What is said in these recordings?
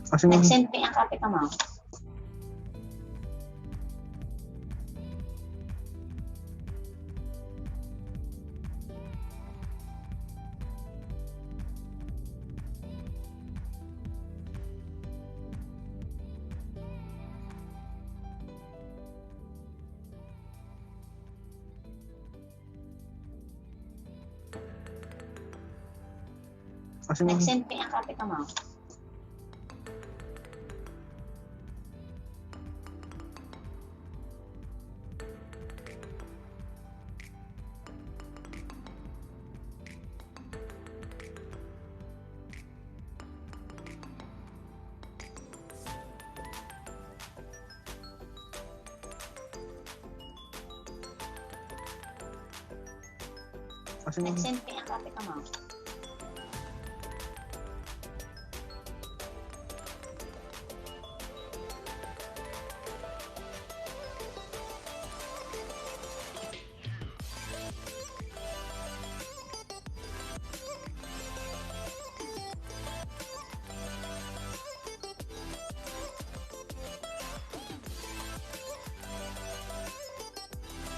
Nag-send pa ang copy ka, ma'am. Nag-send pa ang copy ka, ma'am. Nag-send pa ang copy ka, ma'am.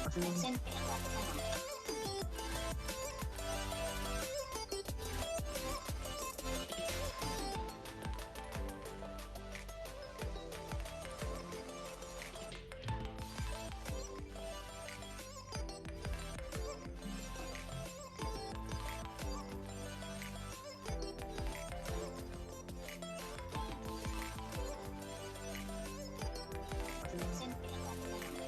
Nag-send pa ang copy ka, ma'am. Nag-send pa ang copy ka, ma'am.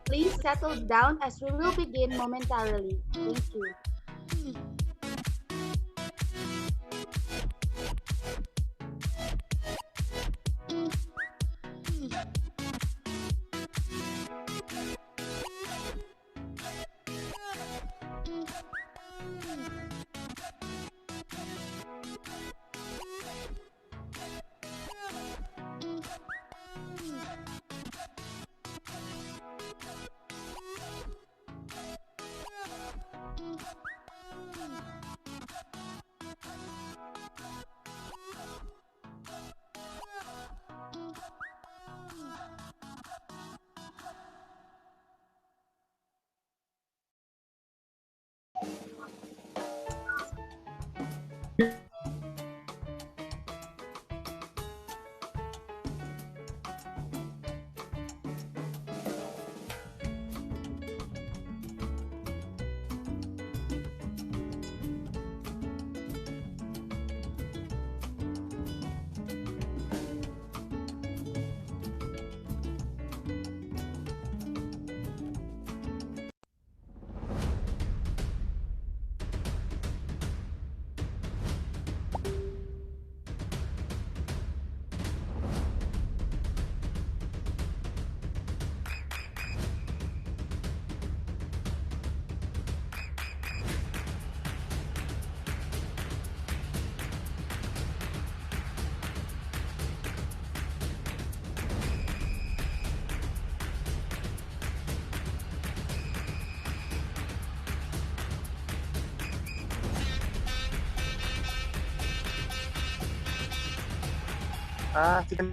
Please settle down as we will begin momentarily. Thank you. Sige.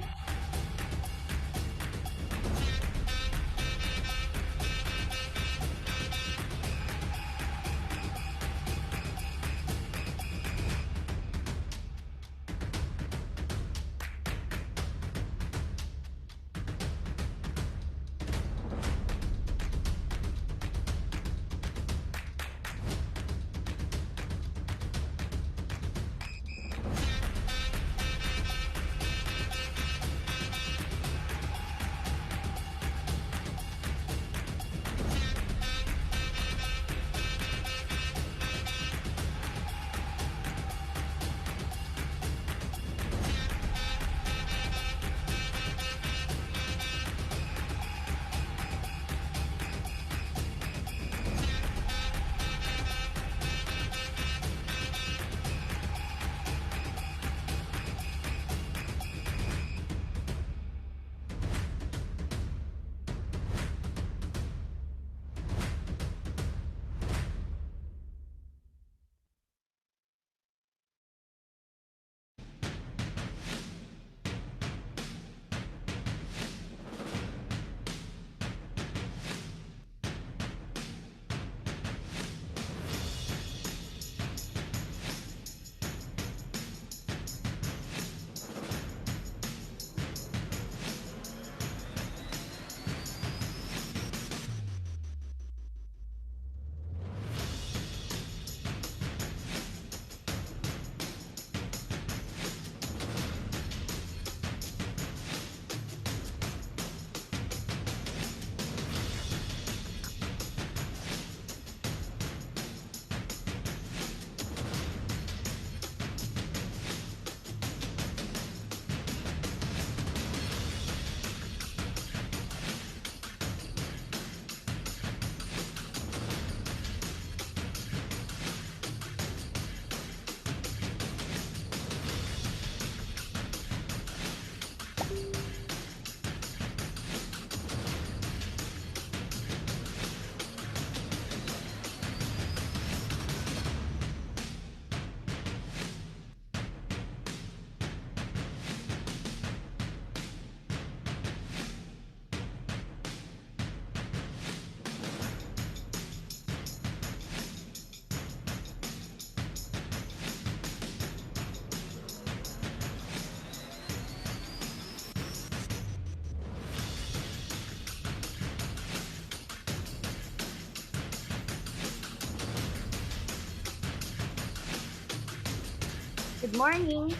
Good morning.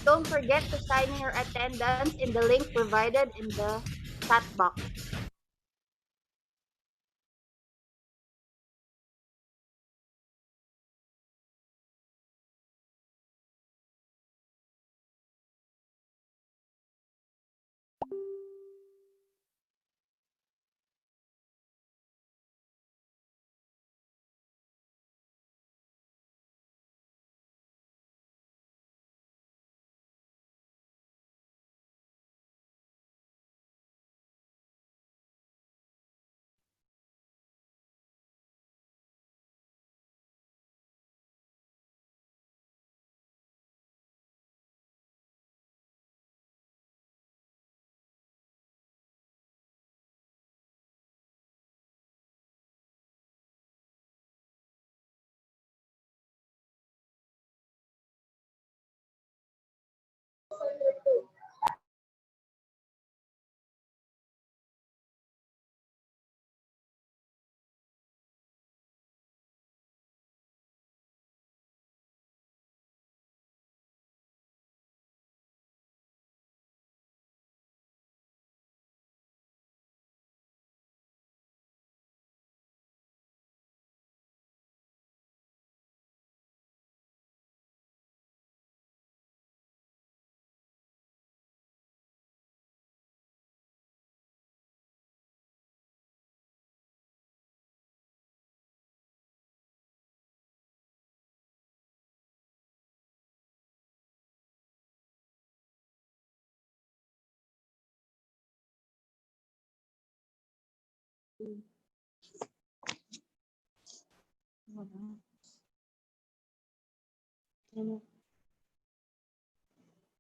Don't forget to sign in your attendance in the link provided in the chat box.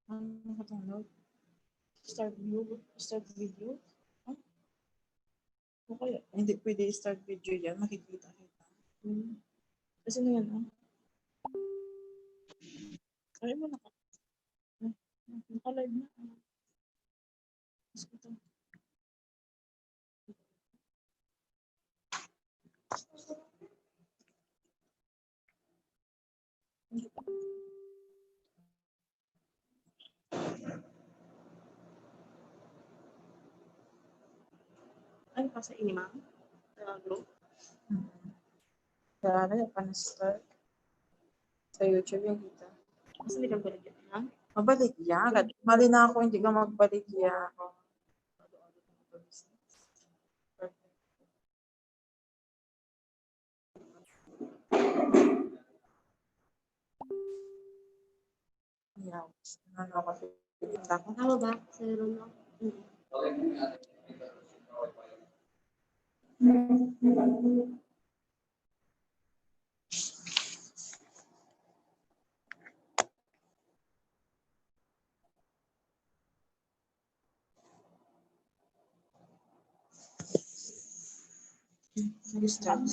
Ano ka download? Start video? Huh? Okay, hindi pwede start video yan. Makikita kita. Kasi na yan, Ay mo naka-live na. Mas ito. Ano pa sa inima? Sa group? Kaya na pa na-start. Sa YouTube yung kita. Kasi hindi ka balik yun, ha? Mabalik yan. Mali na ako, hindi ka magbalik yan. Yeah. Ano kasi ako. Tama ba? Sa room lang? Start.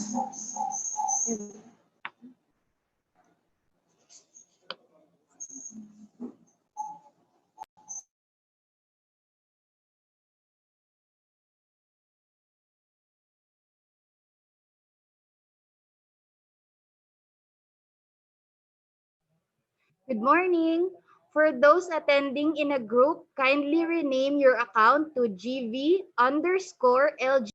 Good morning. For those attending in a group, kindly rename your account to GV_LG.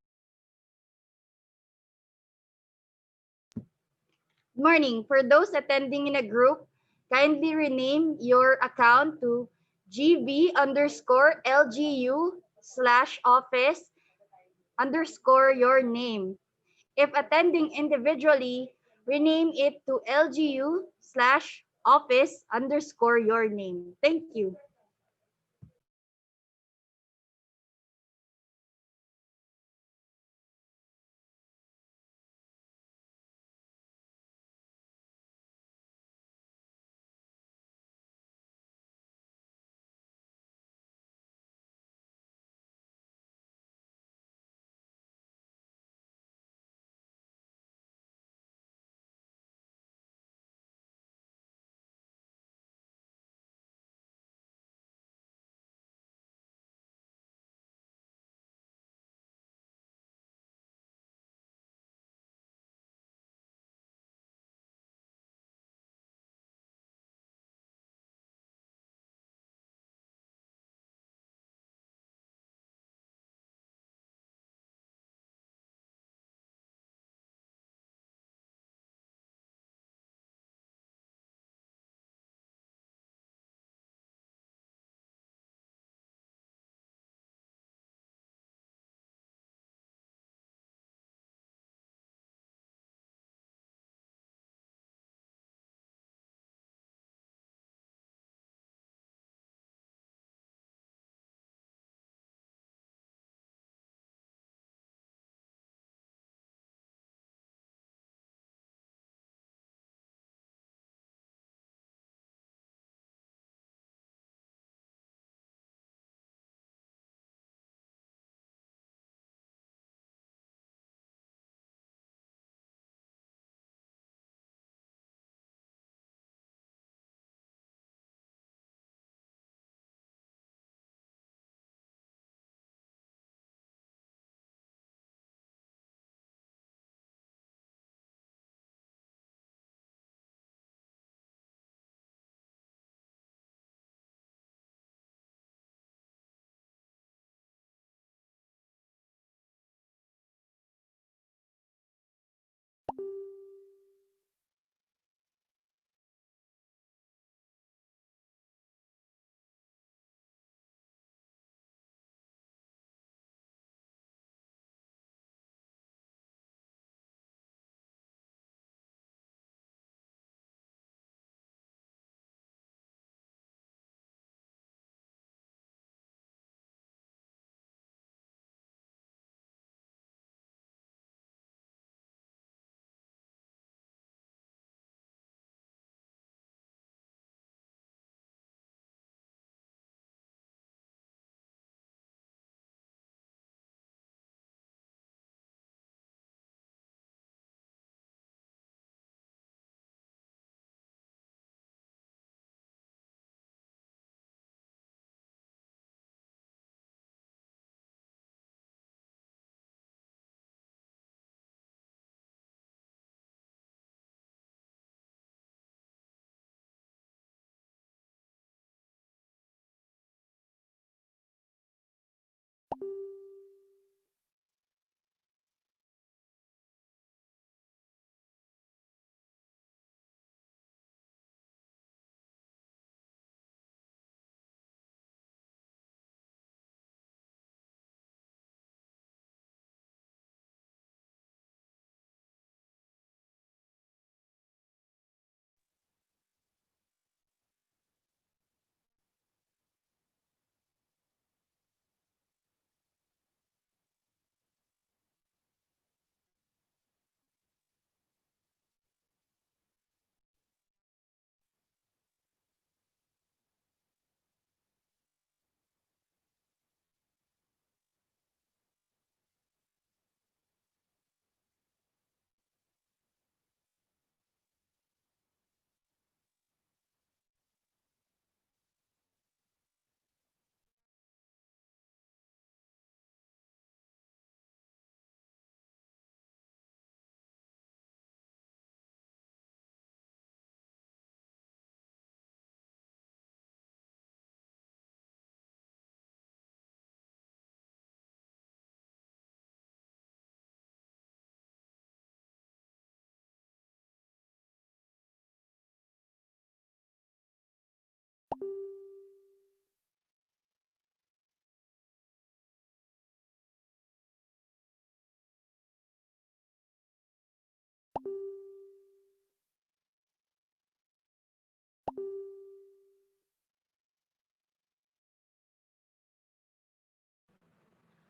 Good morning. For those attending in a group, kindly rename your account to GV_LGU/office_your name. If attending individually, rename it to LGU/office_your name. Thank you.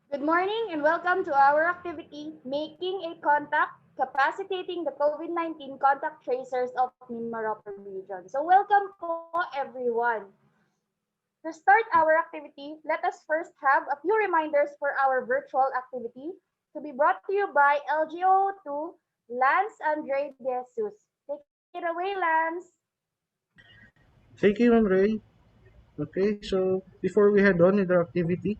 Good morning and welcome to our activity, Making a Contact, Capacitating the COVID-19 Contact Tracers of Mimaropa Region. So welcome po everyone. To start our activity, let us first have a few reminders for our virtual activity to be brought to you by LGO2 Lance Andre De Jesus. Take it away, Lance. Thank you, Ma'am Ray. Okay, so before we head on with our activity,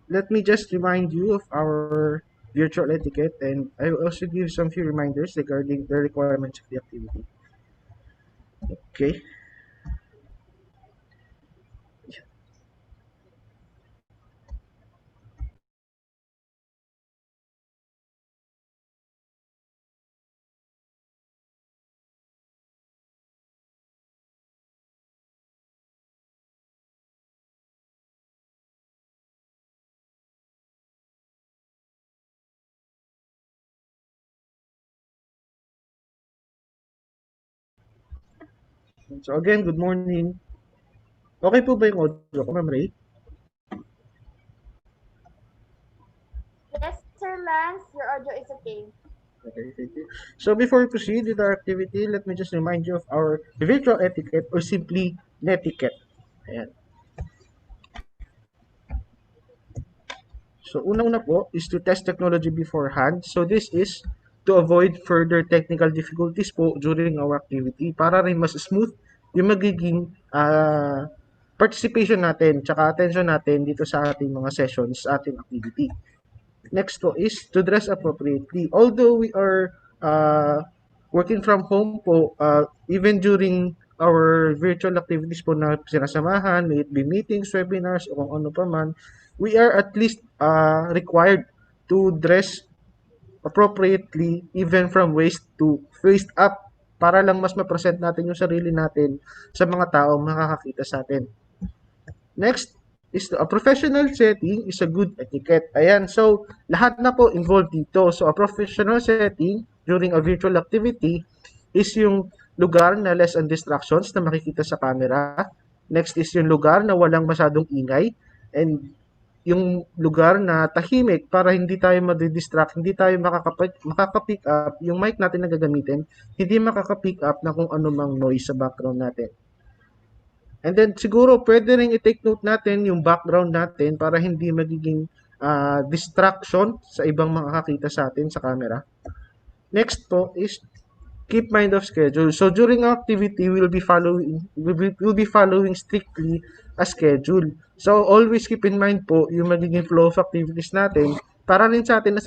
let me just remind you of our virtual etiquette, and I will also give some few reminders regarding the requirements of the activity. Okay, so again, good morning. Okay po ba yung audio ko, Ma'am Ray? Yes, Sir Lance, your audio is okay. Okay, thank you. So before we proceed with our activity, let me just remind you of our virtual etiquette or simply netiquette. Ayan. So una-una po is to test technology beforehand. So this is to avoid further technical difficulties po during our activity para rin mas smooth yung magiging participation natin tsaka attention natin dito sa ating mga sessions, sa ating activity. Next po is to dress appropriately. Although we are working from home po, even during our virtual activities po na sinasamahan, may it be meetings, webinars, o kung ano pa man, we are at least required to dress appropriately even from waist up para lang mas ma-present natin yung sarili natin sa mga taong makakakita sa atin. Next is a professional setting is a good etiquette. Ayan, so lahat na po involved dito. So a professional setting during a virtual activity is yung lugar na less on distractions na makikita sa camera. Next is yung lugar na walang masyadong ingay. And yung lugar na tahimik para hindi tayo madidistract, hindi tayo makaka-pick up yung mic natin na gagamitin, hindi makaka-pick up na kung ano mang noise sa background natin. And then siguro pwede rin i-take note natin yung background natin para hindi magiging distraction sa ibang makakakita sa atin sa camera. Next po is keep mind of schedule. So during our activity, we'll be following strictly a schedule. So always keep in mind po yung magiging flow of activities natin para rin sa atin as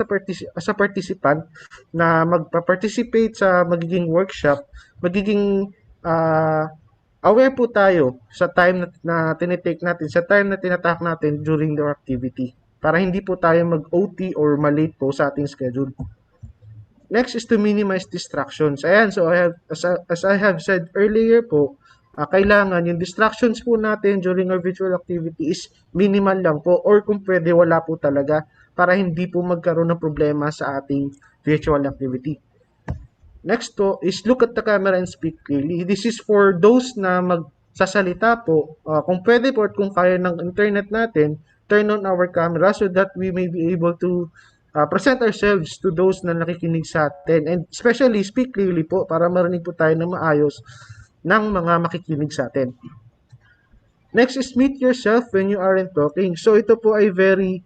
a participant na magpa-participate sa magiging workshop, magiging aware po tayo sa time na tinitake natin, sa time na tinatak natin during the activity para hindi po tayo mag-OT or malate po sa ating schedule. Next is to minimize distractions. Ayan, so as I have said earlier po, kailangan yung distractions po natin during our virtual activity is minimal lang po or kung pwede wala po talaga para hindi po magkaroon ng problema sa ating virtual activity. Next po is look at the camera and speak clearly. This is for those na magsasalita po. Kung pwede po at kung kaya ng internet natin, turn on our camera so that we may be able to present ourselves to those na nakikinig sa atin. And especially, speak clearly po para marinig po tayo ng maayos ng mga makikinig sa atin. Next is mute yourself when you aren't talking. So ito po ay very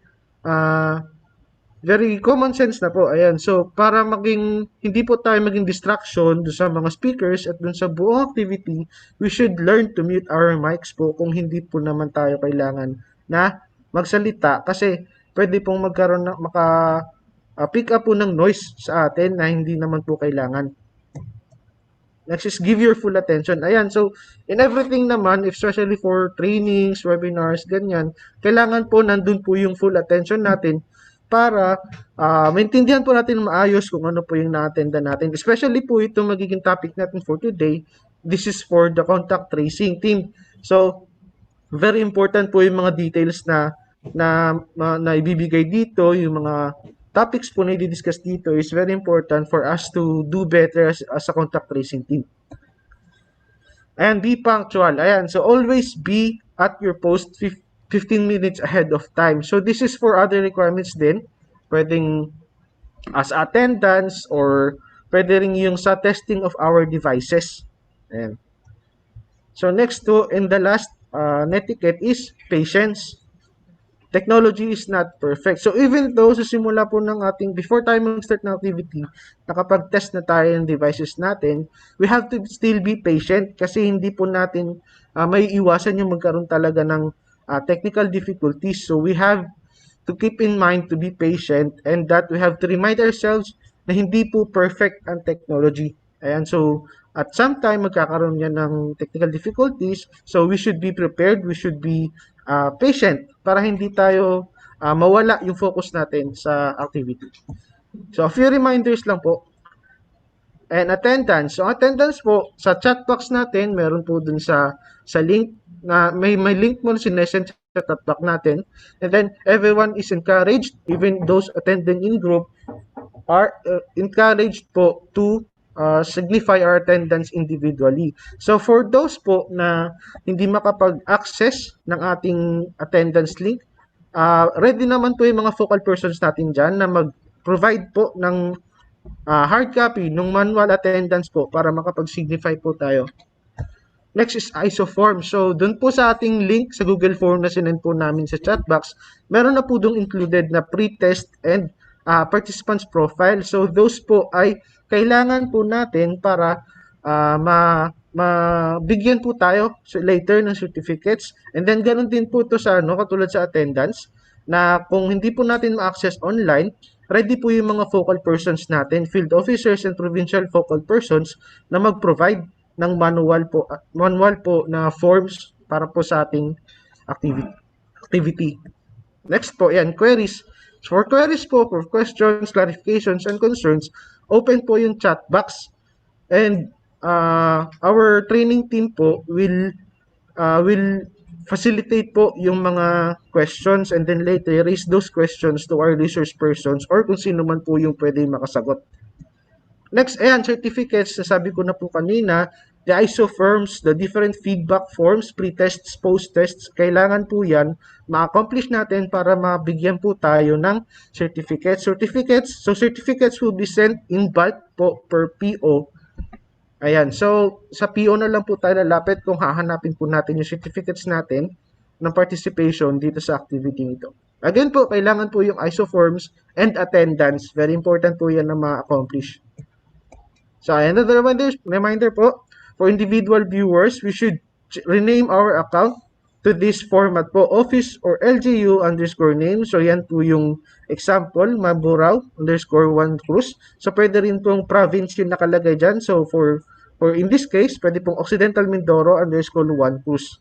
common sense na po. Ayan. So, para hindi po tayo maging distraction do sa mga speakers at dun sa buong activity, we should learn to mute our mics po kung hindi po naman tayo kailangan na magsalita kasi pwede pong magkaroon ng pick up po ng noise sa atin na hindi naman po kailangan. Next is give your full attention. Ayan, so in everything naman, especially for trainings, webinars, ganyan, kailangan po nandun po yung full attention natin para maintindihan po natin maayos kung ano po yung na-attenda natin. Especially po itong magiging topic natin for today. This is for the contact tracing team. So, very important po yung mga details na ibibigay dito, yung mga topics po na i-discuss dito is very important for us to do better as a contact tracing team. And be punctual. Ayan, so always be at your post 15 minutes ahead of time. So this is for other requirements din. Pwedeng as attendance or pwede rin yung sa testing of our devices. Ayan. So next to and the last netiquette is patience. Technology is not perfect. So even though sa simula po ng ating, before tayo mag-start ng activity, nakapag-test na tayo ng devices natin, we have to still be patient kasi hindi po natin may iwasan yung magkaroon talaga ng technical difficulties. So we have to keep in mind to be patient and that we have to remind ourselves na hindi po perfect ang technology. Ayan, so at some time magkakaroon yan ng technical difficulties, so we should be prepared, we should be patient para hindi tayo mawala yung focus natin sa activity. So a few reminders lang po. And attendance. So attendance po sa chat box natin, meron po dun sa link na may link mo na sinesend sa chat box natin. And then everyone is encouraged, even those attending in group are encouraged po to signify our attendance individually. So for those po na hindi makapag-access ng ating attendance link, ready naman po yung mga focal persons natin dyan na mag-provide po ng hard copy ng manual attendance po para makapag-signify po tayo. Next is ISO form. So, dun po sa ating link sa Google Form na sinend po namin sa chat box, meron na po dong included na pre-test and participants profile. So, those po ay kailangan po natin para mabigyan po tayo later ng certificates. And then, ganun din po to sa katulad sa attendance na kung hindi po natin ma-access online, ready po yung mga focal persons natin, field officers and provincial focal persons na mag-provide ng manual po na forms para po sa ating activity. Next po, yan, queries. So for queries po, for questions, clarifications, and concerns, open po yung chat box. And our training team po will facilitate po yung mga questions and then later raise those questions to our resource persons or kung sino man po yung pwede makasagot. Next, ayan, certificates, nasabi ko na po kanina, the ISO forms, the different feedback forms, pre-tests, post-tests, kailangan po yan ma-accomplish natin para mabigyan po tayo ng certificates. So certificates will be sent in bulk po per PO. Ayan, so sa PO na lang po tayo lalapit kung hahanapin po natin yung certificates natin ng participation dito sa activity nito. Again po, kailangan po yung ISO forms and attendance. Very important po yan na ma-accomplish. So another reminder po, for individual viewers, we should rename our account to this format po, office or LGU underscore name. So yan po yung example, Maburao underscore 1 Cruz. So pwede rin pong province yung nakalagay dyan. So for in this case, pwede pong Occidental Mindoro underscore 1 Cruz.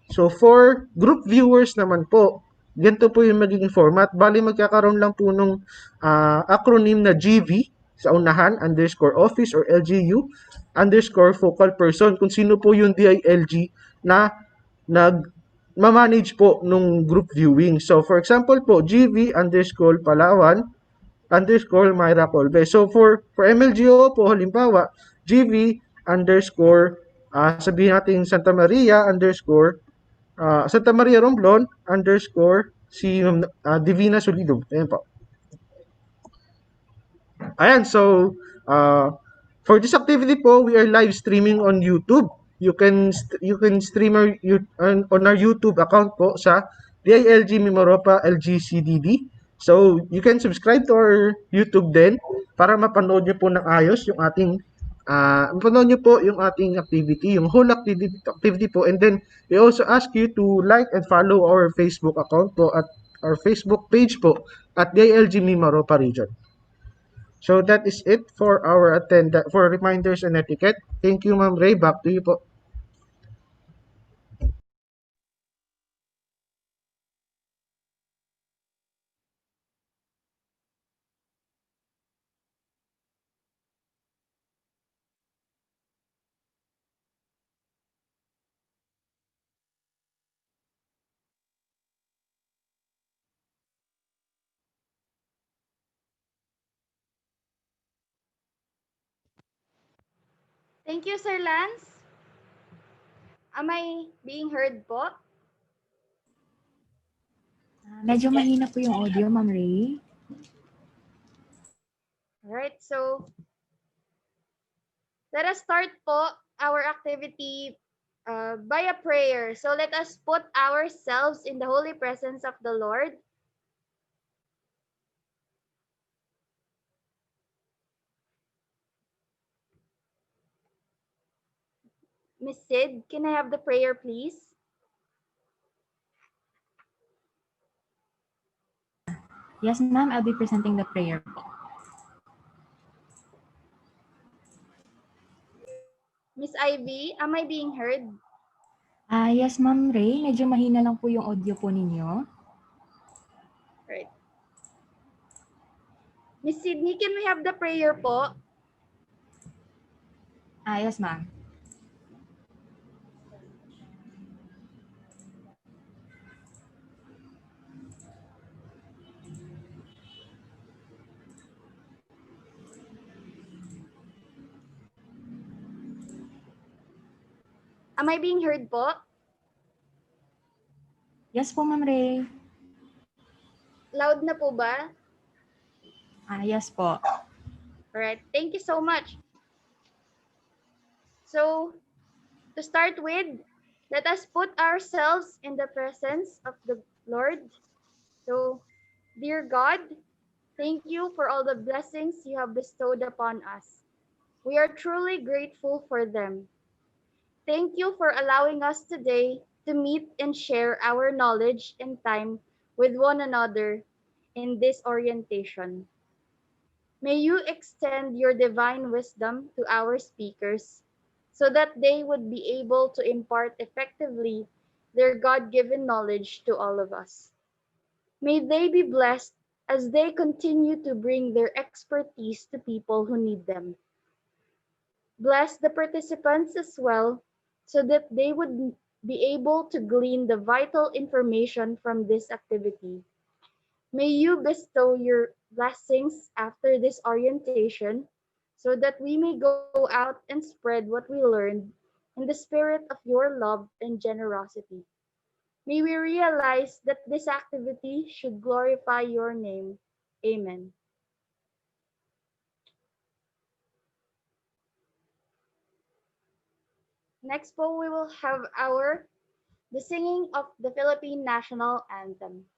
So for group viewers naman po, ganito po yung magiging format. Bali magkakaroon lang po nung acronym na GV sa unahan, underscore office or LGU, underscore focal person, kung sino po yung DILG na manage po nung group viewing. So, for example po, GV underscore Palawan, underscore Myra Colbe. So, for MLGO po, halimbawa, GV underscore, sabihin natin Santa Maria underscore, Santa Maria Romblon underscore si Divina Solido. Ayan po. Ayan, so for this activity po, we are live streaming on YouTube. You can stream on our YouTube account po sa DILG Mimaropa LGCDD. So you can subscribe to our YouTube din para mapanood nyo po ng ayos yung ating mapanood nyo po yung ating activity, yung whole activity po. And then we also ask you to like and follow our Facebook account po at our Facebook page po at DILG Mimaropa Region. So that is it for our for reminders and etiquette. Thank you, Ma'am Ray. Back to you po. Thank you, Sir Lance. Am I being heard po? Medyo mahina po yung audio, Ma'am Ray. Alright, so let us start po our activity by a prayer. So let us put ourselves in the holy presence of the Lord. Miss Sid, can I have the prayer, please? Yes, ma'am, I'll be presenting the prayer po. Miss Ivy, am I being heard? Yes, Ma'am Ray, medyo mahina lang po yung audio po ninyo. Right. Miss Sydney, can we have the prayer po? Yes, ma'am. Am I being heard po? Yes po, Ma'am Ray. Loud na po ba? Yes po. Alright, thank you so much. So, to start with, let us put ourselves in the presence of the Lord. So, dear God, thank you for all the blessings you have bestowed upon us. We are truly grateful for them. Thank you for allowing us today to meet and share our knowledge and time with one another in this orientation. May you extend your divine wisdom to our speakers so that they would be able to impart effectively their God-given knowledge to all of us. May they be blessed as they continue to bring their expertise to people who need them. Bless the participants as well so that they would be able to glean the vital information from this activity. May you bestow your blessings after this orientation so that we may go out and spread what we learned in the spirit of your love and generosity. May we realize that this activity should glorify your name. Amen. Next po, we will have the singing of the Philippine National Anthem.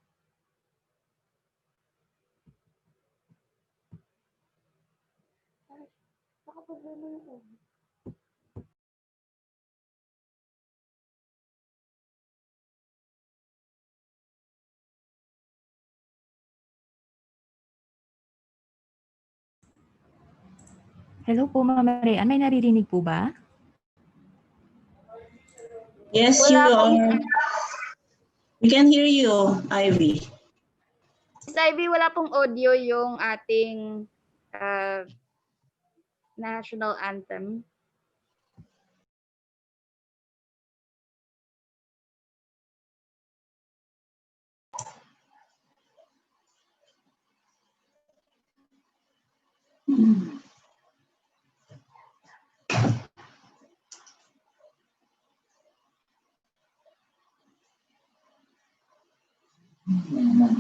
Hello po, Ma'am Ray. May naririnig po ba? Yes, you Wala pong, are. We can hear you, Ivy. Miss Ivy, wala pong audio yung ating national anthem.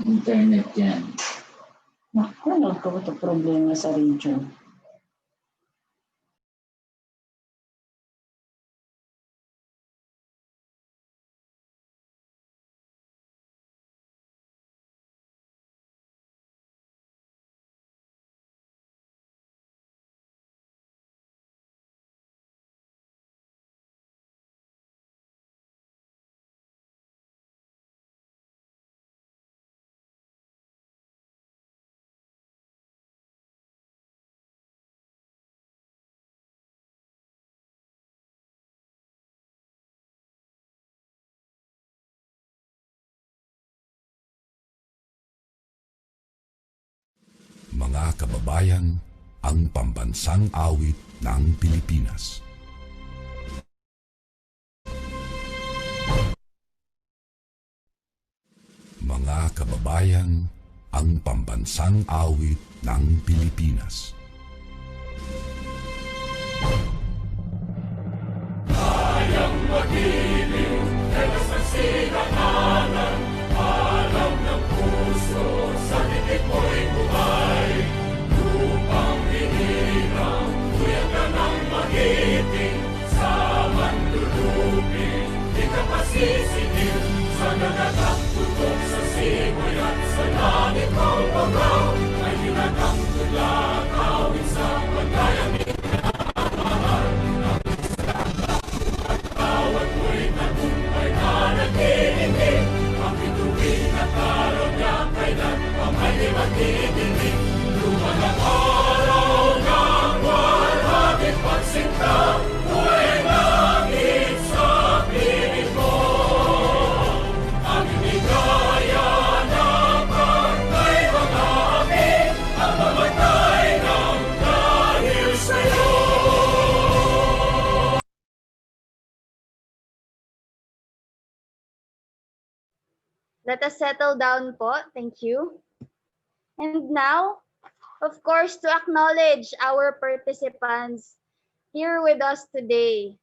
Internet yan. Naku, nagkaroon ito problema sa region. Mga kababayan, ang pambansang awit ng Pilipinas. Mga kababayan, ang pambansang awit ng Pilipinas. Kayang magiliw, pero sa sinakanan, alam ng didilig, lumanang araw ng walhagit pagsinta, buhay langit sa piling ko. Ang inigaya ng pagkay mga amin, ang mamatay ng dahil sa'yo. Let us settle down po. Thank you. And now, of course, to acknowledge our participants here with us today.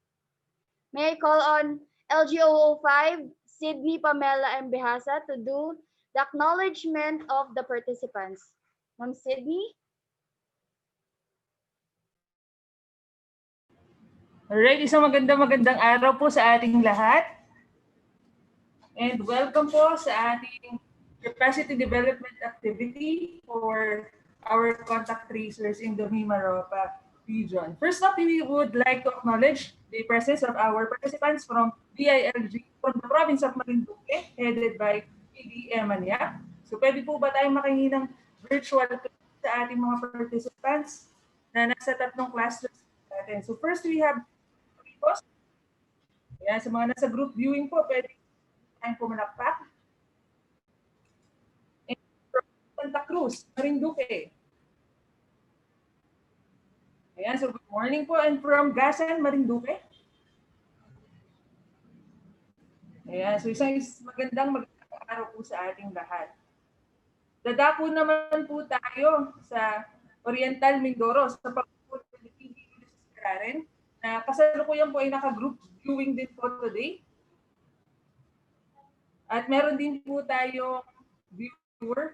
May I call on LGO05, Sydney Pamela Embehasa to do the acknowledgement of the participants. Ma'am Sydney? Alright, isang magandang araw po sa ating lahat. And welcome po sa ating capacity development activity for our contact tracers in the Mimaropa region. First up, we would like to acknowledge the presence of our participants from DILG from the province of Marinduque, headed by PD Emania. So pwede po ba tayong makinig ng virtual sa ating mga participants na nasa tatlong clusters natin? So first, we have post. Yan, sa mga nasa group viewing po, pwede tayong pumalakpak. And from Santa Cruz, Marinduque. Ayan, so good morning po. And from Gasan, Marinduque. Ayan, so isang magandang araw po sa ating lahat. Dadako naman po tayo sa Oriental Mindoro sa pagpupunta ng PDE na kasalukuyan po ay naka-group viewing din po today. At meron din po tayong viewer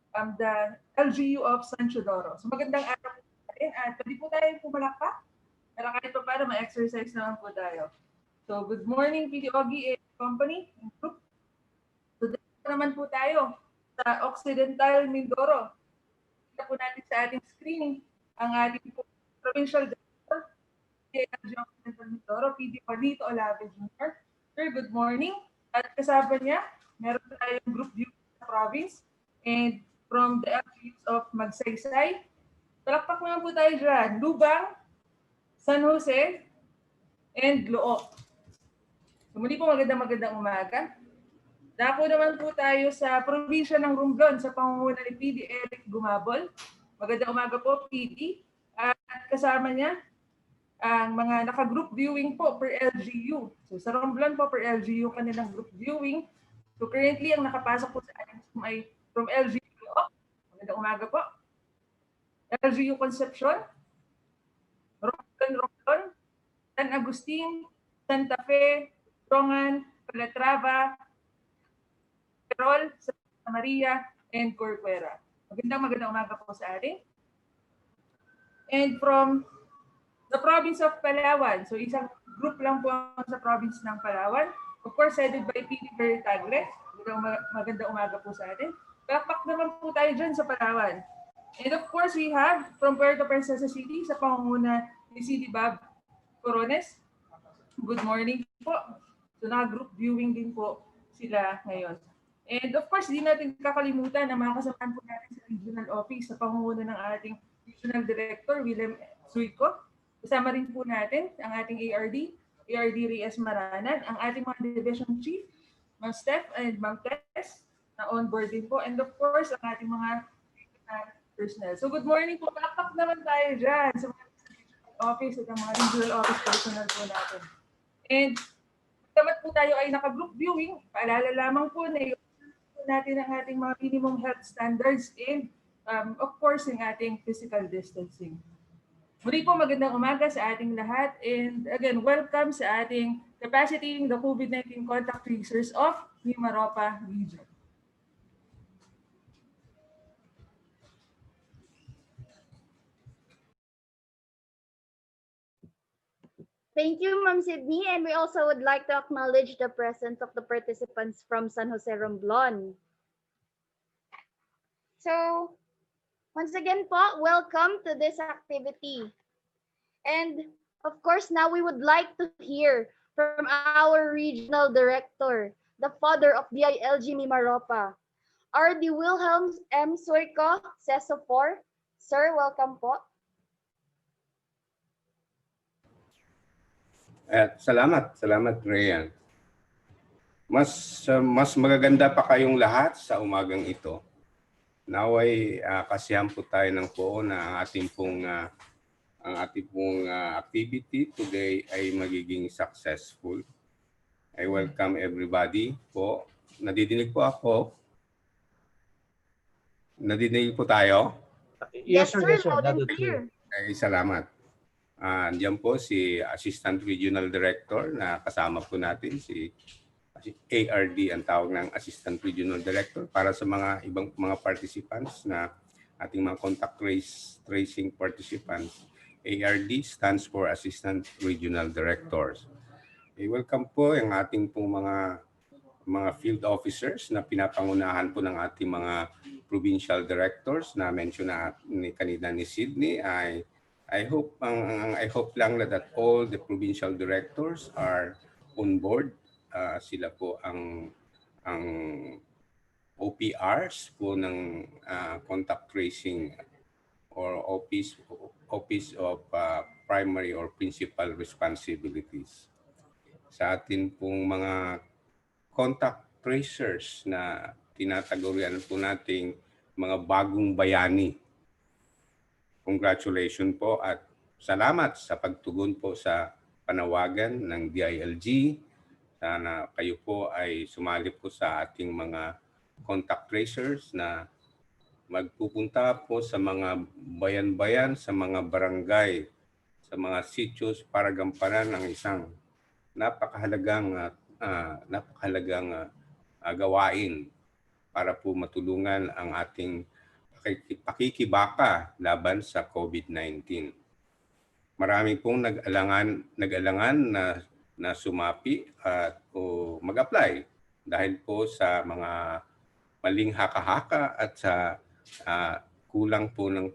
from the LGU of San Teodoro. So magandang araw po natin at pwede po tayong pumalakpak para kahit pa para ma-exercise naman po tayo. So good morning PD Ogie and Company and Group. Today naman po tayo sa Occidental Mindoro. Kita po natin sa ating screening ang ating provincial director, LGU of Occidental Mindoro, PD Juanito Olave Jr. Sir, good morning. At kasama niya, meron tayong group view sa province and from the LGUs of Magsaysay. Palakpak naman po tayo dyan. Lubang, San Jose, and Loo. So muli po magandang umaga. Dako naman po tayo sa probinsya ng Romblon sa pangunguna ni PD Eric Gumabol. Magandang umaga po, PD. At kasama niya ang mga naka-group viewing po per LGU. So sa Romblon po per LGU kanilang group viewing. So currently ang nakapasok po sa ating ay from LGU. Magandang umaga po. LGU Concepcion, Romblon, San Agustin, Santa Fe, Rongan, Calatrava, Perol, Santa Maria, and Corcuera. Magandang umaga po sa atin. And from the province of Palawan. So isang group lang po sa province ng Palawan. Of course, headed by PD Bertagre. Magandang umaga po sa atin. Palakpak naman po tayo dyan sa Palawan. And of course, we have from Puerto Princesa City sa pangunguna ni CD Bob Corones. Good morning po. So naka-group viewing din po sila ngayon. And of course, di natin kakalimutan na mga kasamahan po natin sa regional office sa pangunguna ng ating regional director, William Suico. Kasama rin po natin ang ating ARD Reyes Maranan, ang ating mga division chief, Ma'am Steph and Ma'am Tess, na on-board din po. And of course, ang ating mga personnel. So good morning po. Palakpak naman tayo dyan sa mga office at ang mga regional office personnel po natin. And dapat po tayo ay naka-group viewing, paalala lamang po na natin ang ating mga minimum health standards and of course, ang ating physical distancing. Muli po magandang umaga sa ating lahat and again, welcome sa ating Capacitating the COVID-19 Contact Tracers of Mimaropa region. Thank you, Ma'am Sydney. And we also would like to acknowledge the presence of the participants from San Jose Romblon. So, once again po, welcome to this activity. And of course, now we would like to hear from our regional director, the father of DILG Mimaropa, RD Wilhelm M. Suico, CESO 4. Sir, welcome po. Salamat Ryan. Mas magaganda pa kayong lahat sa umagang ito. Naway kasiyahan po tayo ng poon na ang ating pong activity today ay magiging successful. I welcome everybody po. Nadidinig po ako. Nadidinig po tayo. Yes, sir. Loud and clear. Ay, salamat. Diyan po si Assistant Regional Director na kasama po natin, si ARD ang tawag ng Assistant Regional Director para sa mga ibang mga participants na ating mga contact tracing participants. ARD stands for Assistant Regional Directors. Welcome po ang ating pong mga field officers na pinapangunahan po ng ating mga provincial directors na mention na kanina ni Sydney. I hope lang that all the provincial directors are on board. Sila po ang OPRs po ng contact tracing or Office of Primary or Principal Responsibilities. Sa atin pong mga contact tracers na tinatagurian po nating mga bagong bayani. Congratulations po at salamat sa pagtugon po sa panawagan ng DILG. Sana kayo po ay sumali po sa ating mga contact tracers na magpupunta po sa mga bayan-bayan, sa mga barangay, sa mga sityos para gampanan ang isang napakahalagang gawain para po matulungan ang ating pakikibaka laban sa COVID-19. Marami pong nag-alangan na sumapi at o mag-apply dahil po sa mga maling haka-haka at sa kulang po ng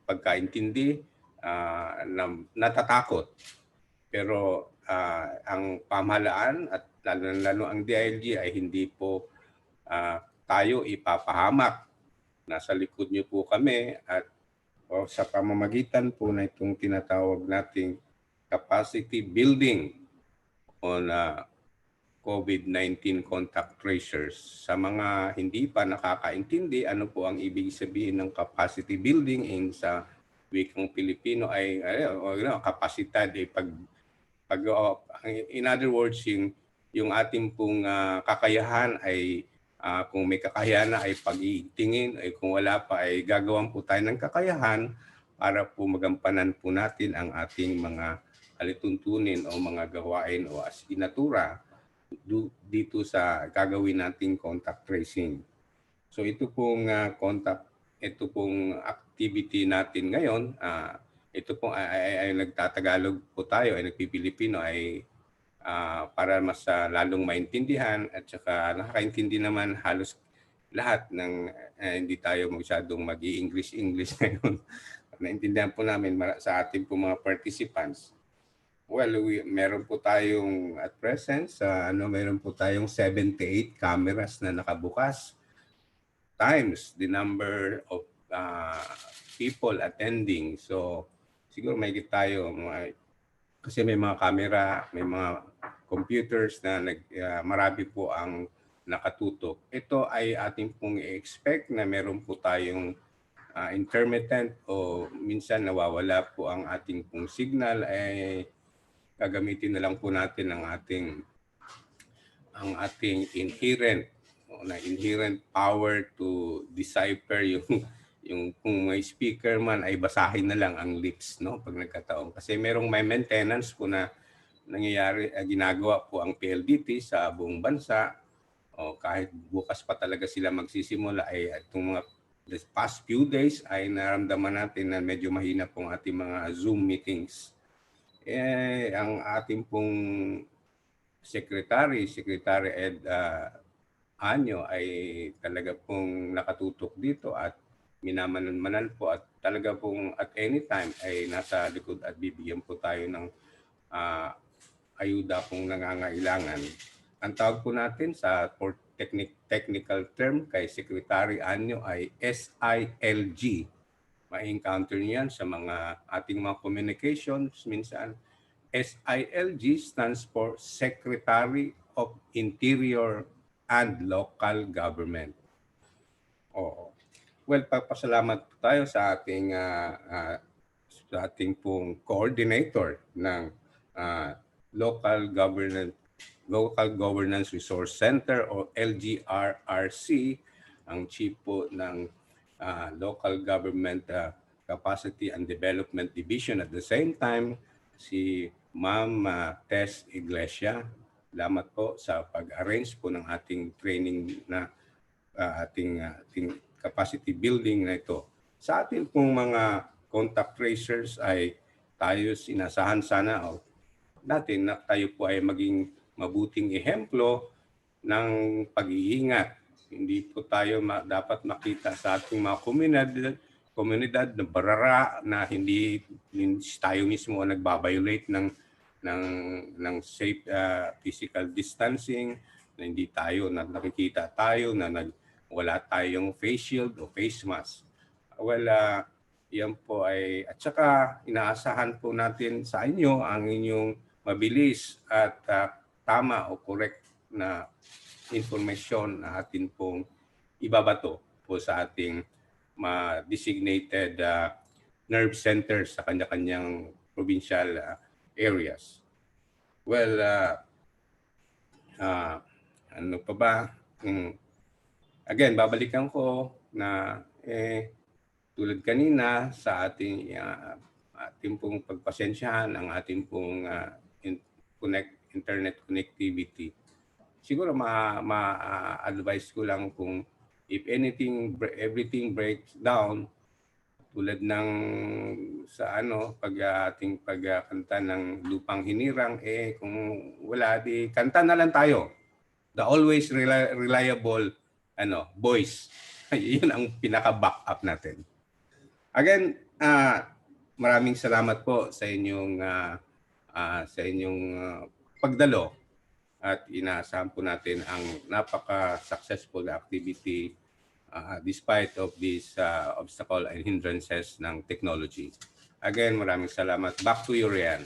pagkaintindi na natatakot. Pero ang pamahalaan at lalo ang DILG ay hindi po tayo ipapahamak. Nasa likod niyo po kami at sa pamamagitan po na itong tinatawag nating capacity building on COVID-19 contact tracers. Sa mga hindi pa nakakaintindi, ano po ang ibig sabihin ng capacity building sa wikang Pilipino ay kapasidad in other words yung ating pong kakayahan ay kung may kakayahan na ay pag-itingin, ay kung wala pa ay gagawan po tayo ng kakayahan para po magampanan po natin ang ating mga alituntunin o mga gawain o asignatura dito sa gagawin nating contact tracing. So ito pong activity natin ngayon, ito pong ay nagtatagalog po tayo, ay nagpipilipino ay para mas lalong maintindihan at saka nakakaintindi naman halos lahat ng hindi tayo masyadong mag-i-English ngayon. Naintindihan po namin sa ating po mga participants. Well, meron po tayong at present meron po tayong 78 cameras na nakabukas times the number of people attending. So siguro may tayo kasi may mga camera, may mga computers na marami po ang nakatutok. Ito ay ating pong i-expect na meron po tayong intermittent o minsan nawawala po ang ating pong signal gagamitin na lang po natin ang ating inherent power to decipher yung kung may speaker man ay basahin na lang ang lips pag nagkataon kasi may maintenance po na nangyayari ginagawa po ang PLDT sa buong bansa o kahit bukas pa talaga sila magsisimula ay itong mga the past few days ay naramdaman natin na medyo mahina pong ating mga Zoom meetings. Ang ating pong Secretary Ed Anyo ay talaga pong nakatutok dito at minamanan po at talaga pong at any time ay nasa likod at bibigyan po tayo ng ayuda kung nangangailangan. ang tawag po natin sa for technical term kay Secretary Anyo ay SILG. Ma-encounter niyo yan sa mga ating mga communications minsan. SILG stands for Secretary of Interior and Local Government. Oo. Well, papasalamat po tayo sa ating pong coordinator ng Local Governance Resource Center o LGRRC, ang chief po ng Local Government Capacity and Development Division at the same time, si Ma'am Tess Iglesia. Salamat po sa pag-arrange po ng ating training na ating capacity building na ito. Sa ating pong mga contact tracers ay tayo sinasahan sana natin na tayo po ay maging mabuting ehemplo ng pag-iingat. Hindi po tayo dapat makita sa ating mga komunidad na barara na hindi tayo mismo nagbabiolate ng safe physical distancing, na hindi tayo nakikita tayo na wala tayong face shield o face mask. Well, yan po ay, at saka inaasahan po natin sa inyo ang inyong mabilis at tama o correct na informasyon na atin pong ibabato po sa ating designated nerve centers sa kanya-kanyang provincial areas. Well, ano pa ba? Again, babalikan ko na tulad kanina sa ating pong pagpasensyahan ang ating pong internet connectivity. Siguro ma-advise ko lang kung if everything breaks down, tulad ng sa ating pagkanta ng Lupang Hinirang, kung wala, di kanta na lang tayo. The always reliable voice. Yun ang pinaka-backup natin. Again, maraming salamat po sa inyong pagdalo at inaasahan po natin ang napaka-successful activity despite of this obstacle and hindrances ng technology. Again, maraming salamat. Back to you, Rian.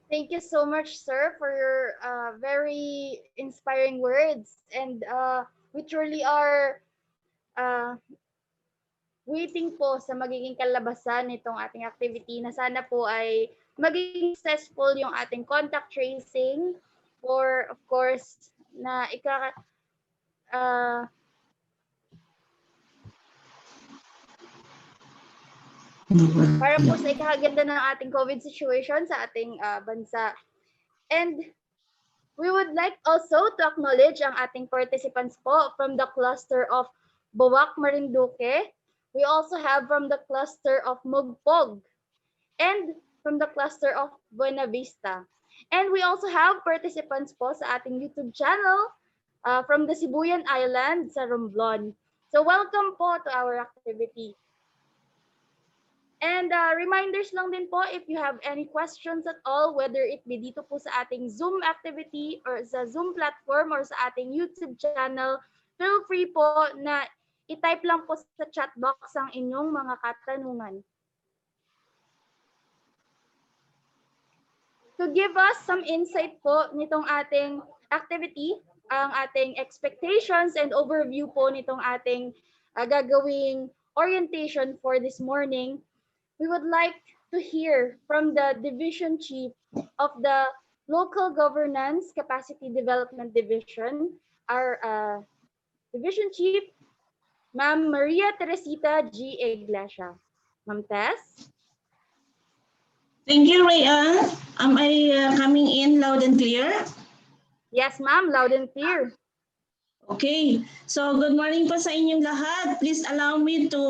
Thank you so much, sir, for your very inspiring words. And we truly are waiting po sa magiging kalabasan nitong ating activity na sana po ay maging successful yung ating contact tracing for, of course, na para po sa ikakaganda ng ating COVID situation sa ating bansa. And we would like also to acknowledge ang ating participants po from the cluster of Boac, Marinduque. We also have from the cluster of Mugpog and from the cluster of Buena Vista. And we also have participants po sa ating YouTube channel from the Sibuyan Island sa Romblon. So welcome po to our activity. And reminders lang din po, if you have any questions at all, whether it be dito po sa ating Zoom activity or sa Zoom platform or sa ating YouTube channel, feel free po na i-type lang po sa chat box ang inyong mga katanungan. To give us some insight po nitong ating activity, ang ating expectations and overview po nitong ating gagawing orientation for this morning, we would like to hear from the Division Chief of the Local Governance Capacity Development Division, our Division Chief, Ma'am Maria Teresita G. Iglesia. Ma'am Tess? Thank you, Rayan. Am I coming in loud and clear? Yes, ma'am. Loud and clear. Okay. So, good morning po sa inyong lahat. Please allow me to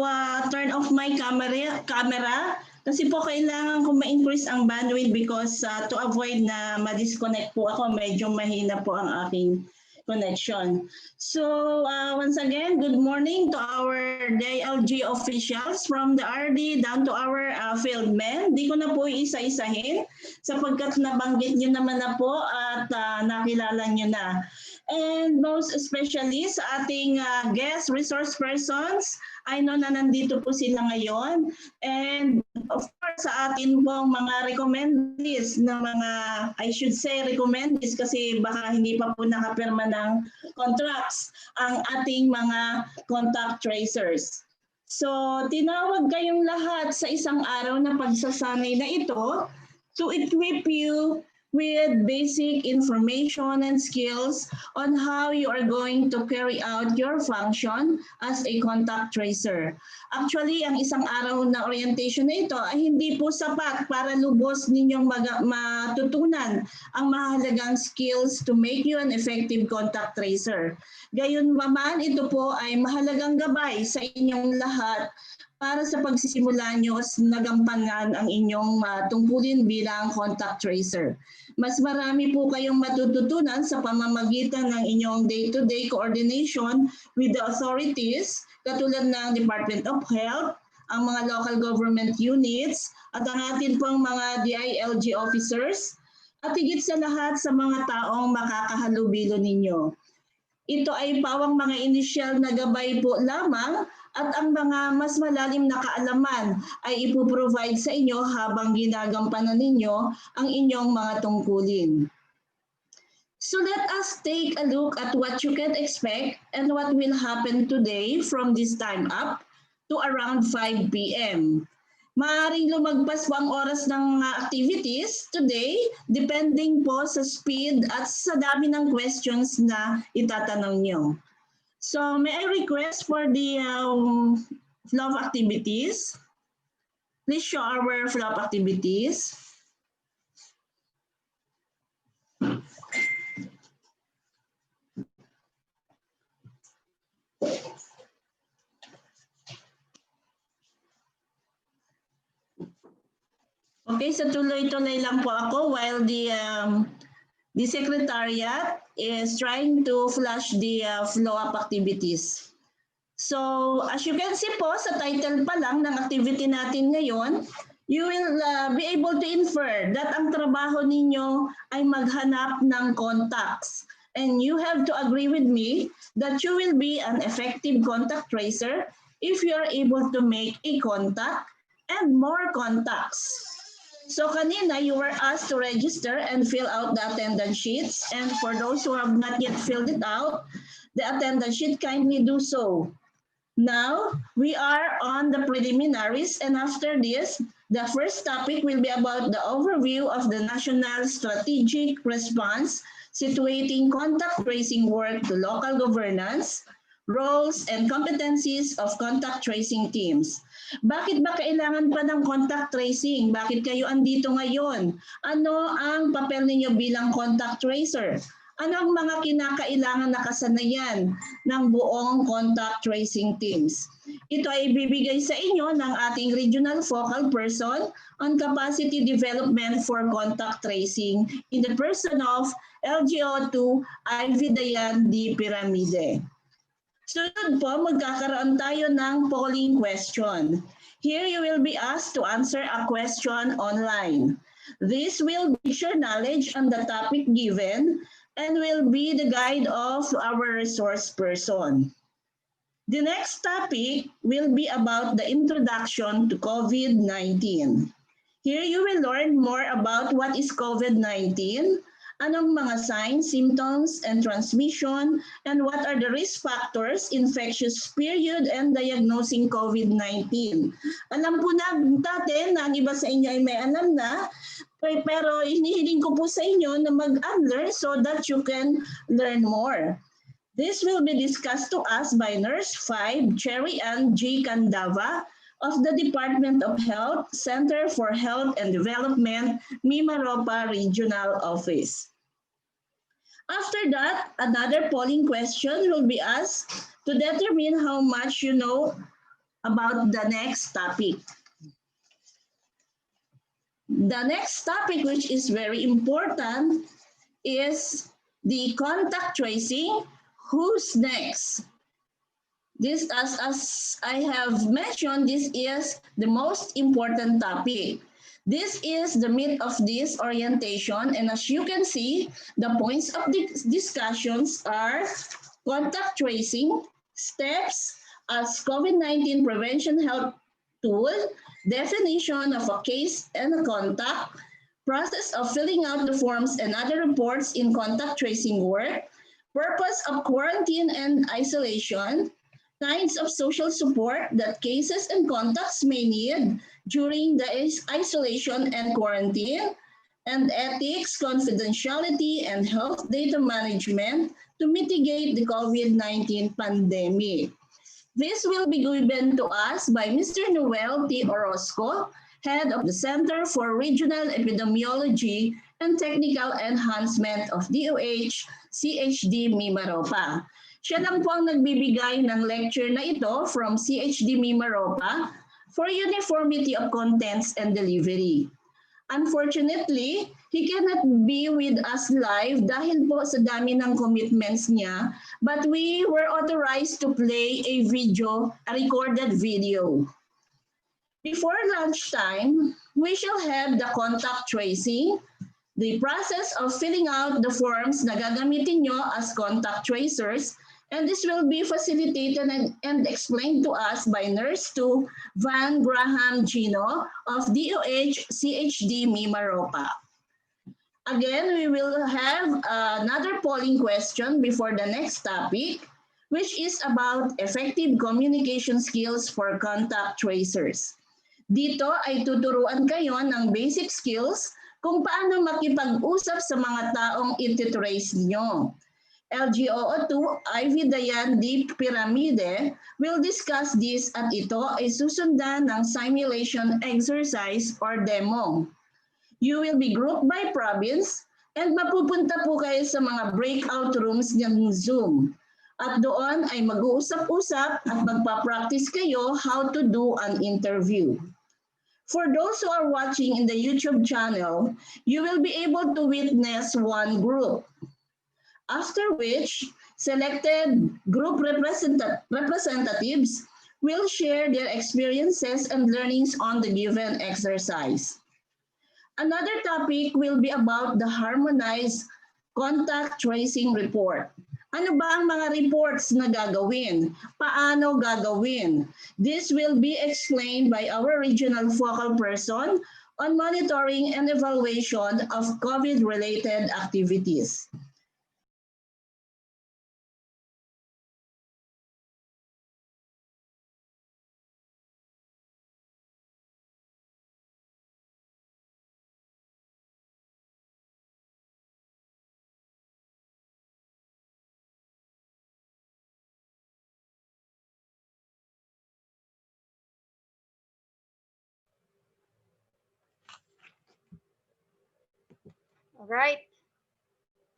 turn off my camera kasi po kailangan ko ma-increase ang bandwidth because to avoid na ma-disconnect po ako, medyo mahina po ang aking connection. So, once again, good morning to our DILG officials from the RD down to our field men. Di ko na po isa-isahin. sapagkat nabanggit nyo naman na po at nakilala nyo na. And most especially sa ating guest resource persons, I know na nandito po sila ngayon. And of course, sa atin pong mga recommendees na mga, I should say recommendees kasi baka hindi pa po nakapirma ng contracts ang ating mga contact tracers. So, tinawag kayong lahat sa isang araw na pagsasanay na ito to equip you with basic information and skills on how you are going to carry out your function as a contact tracer. Actually, ang isang araw na orientation na ito ay hindi po sapat para lubos ninyong matutunan ang mahalagang skills to make you an effective contact tracer. Gayunpaman, ito po ay mahalagang gabay sa inyong lahat para sa pagsisimula nyo nagampanan ang inyong tungkulin bilang contact tracer. Mas marami po kayong matututunan sa pamamagitan ng inyong day-to-day coordination with the authorities, katulad ng Department of Health, ang mga local government units, at ang atin pong mga DILG officers, at higit sa lahat sa mga taong makakahalubilo ninyo. Ito ay pawang mga inisyal na gabay po lamang at ang mga mas malalim na kaalaman ay ipoprovide sa inyo habang ginagampanan ninyo ang inyong mga tungkulin. So let us take a look at what you can expect and what will happen today from this time up to around 5 p.m. Maaaring lumagpas po ang oras ng activities today depending po sa speed at sa dami ng questions na itatanong nyo. So may I request for the flow of activities? Please show our flow of activities. Okay, so tuloy-tuloy lang po ako while the secretariat is trying to flash the flow-up activities. So, as you can see po, sa title pa lang ng activity natin ngayon, you will be able to infer that ang trabaho ninyo ay maghanap ng contacts. And you have to agree with me that you will be an effective contact tracer if you are able to make a contact and more contacts. So kanina, you were asked to register and fill out the attendance sheets. And for those who have not yet filled it out, the attendance sheet, kindly do so. Now, we are on the preliminaries, and after this, the first topic will be about the overview of the National Strategic Response, situating contact tracing work to local governance, roles, and competencies of contact tracing teams. Bakit ba kailangan pa ng contact tracing? Bakit kayo andito ngayon? Ano ang papel ninyo bilang contact tracer? Ano ang mga kinakailangan na kasanayan ng buong contact tracing teams? Ito ay ibibigay sa inyo ng ating Regional Focal Person on Capacity Development for Contact Tracing in the person of LGO2 Ivy Dayan D. Piramide. Sunod po, magkakaroon tayo ng polling question. Here you will be asked to answer a question online. This will boost your knowledge on the topic given and will be the guide of our resource person. The next topic will be about the introduction to COVID-19. Here you will learn more about what is COVID-19, anong mga signs, symptoms, and transmission, and what are the risk factors, infectious period, and diagnosing COVID-19. Alam po natin na ang iba sa inyo ay may alam na, pero hinihiling ko po sa inyo na mag-unlearn so that you can learn more. This will be discussed to us by Nurse 5, Cherry Ann G. Candava of the Department of Health, Center for Health and Development, Mimaropa Regional Office. After that, another polling question will be asked to determine how much you know about the next topic. The next topic, which is very important, is the contact tracing. Who's next? This, as I have mentioned, this is the most important topic. This is the meat of this orientation, and as you can see, the points of the discussions are contact tracing, steps as COVID-19 prevention health tool, definition of a case and a contact, process of filling out the forms and other reports in contact tracing work, purpose of quarantine and isolation, kinds of social support that cases and contacts may need during the isolation and quarantine, and ethics, confidentiality, and health data management to mitigate the COVID-19 pandemic. This will be given to us by Mr. Noel T. Orozco, Head of the Center for Regional Epidemiology and Technical Enhancement of DOH CHD Mimaropa. Siya lang po ang nagbibigay ng lecture na ito from CHD Mimaropa for uniformity of contents and delivery. Unfortunately, he cannot be with us live dahil po sa dami ng commitments niya, but we were authorized to play a recorded video. Before lunchtime, we shall have the contact tracing, the process of filling out the forms na gagamitin nyo as contact tracers, and this will be facilitated and explained to us by Nurse 2 Van Graham Gino of DOH CHD Mimaropa. Again, we will have another polling question before the next topic, which is about effective communication skills for contact tracers. Dito ay tuturuan kayo ng basic skills kung paano makipag-usap sa mga taong ititrace nyo. LGOO2 Ivy Dayan D. Piramide will discuss this at ito ay susundan ng simulation exercise or demo. You will be grouped by province and mapupunta po kayo sa mga breakout rooms ng Zoom. At doon ay mag-uusap-usap at magpa-practice kayo how to do an interview. For those who are watching in the YouTube channel, you will be able to witness one group. After which, selected group representatives will share their experiences and learnings on the given exercise. Another topic will be about the harmonized contact tracing report. Ano ba ang mga reports na gagawin? Paano gagawin? This will be explained by our regional focal person on monitoring and evaluation of COVID-related activities. Alright.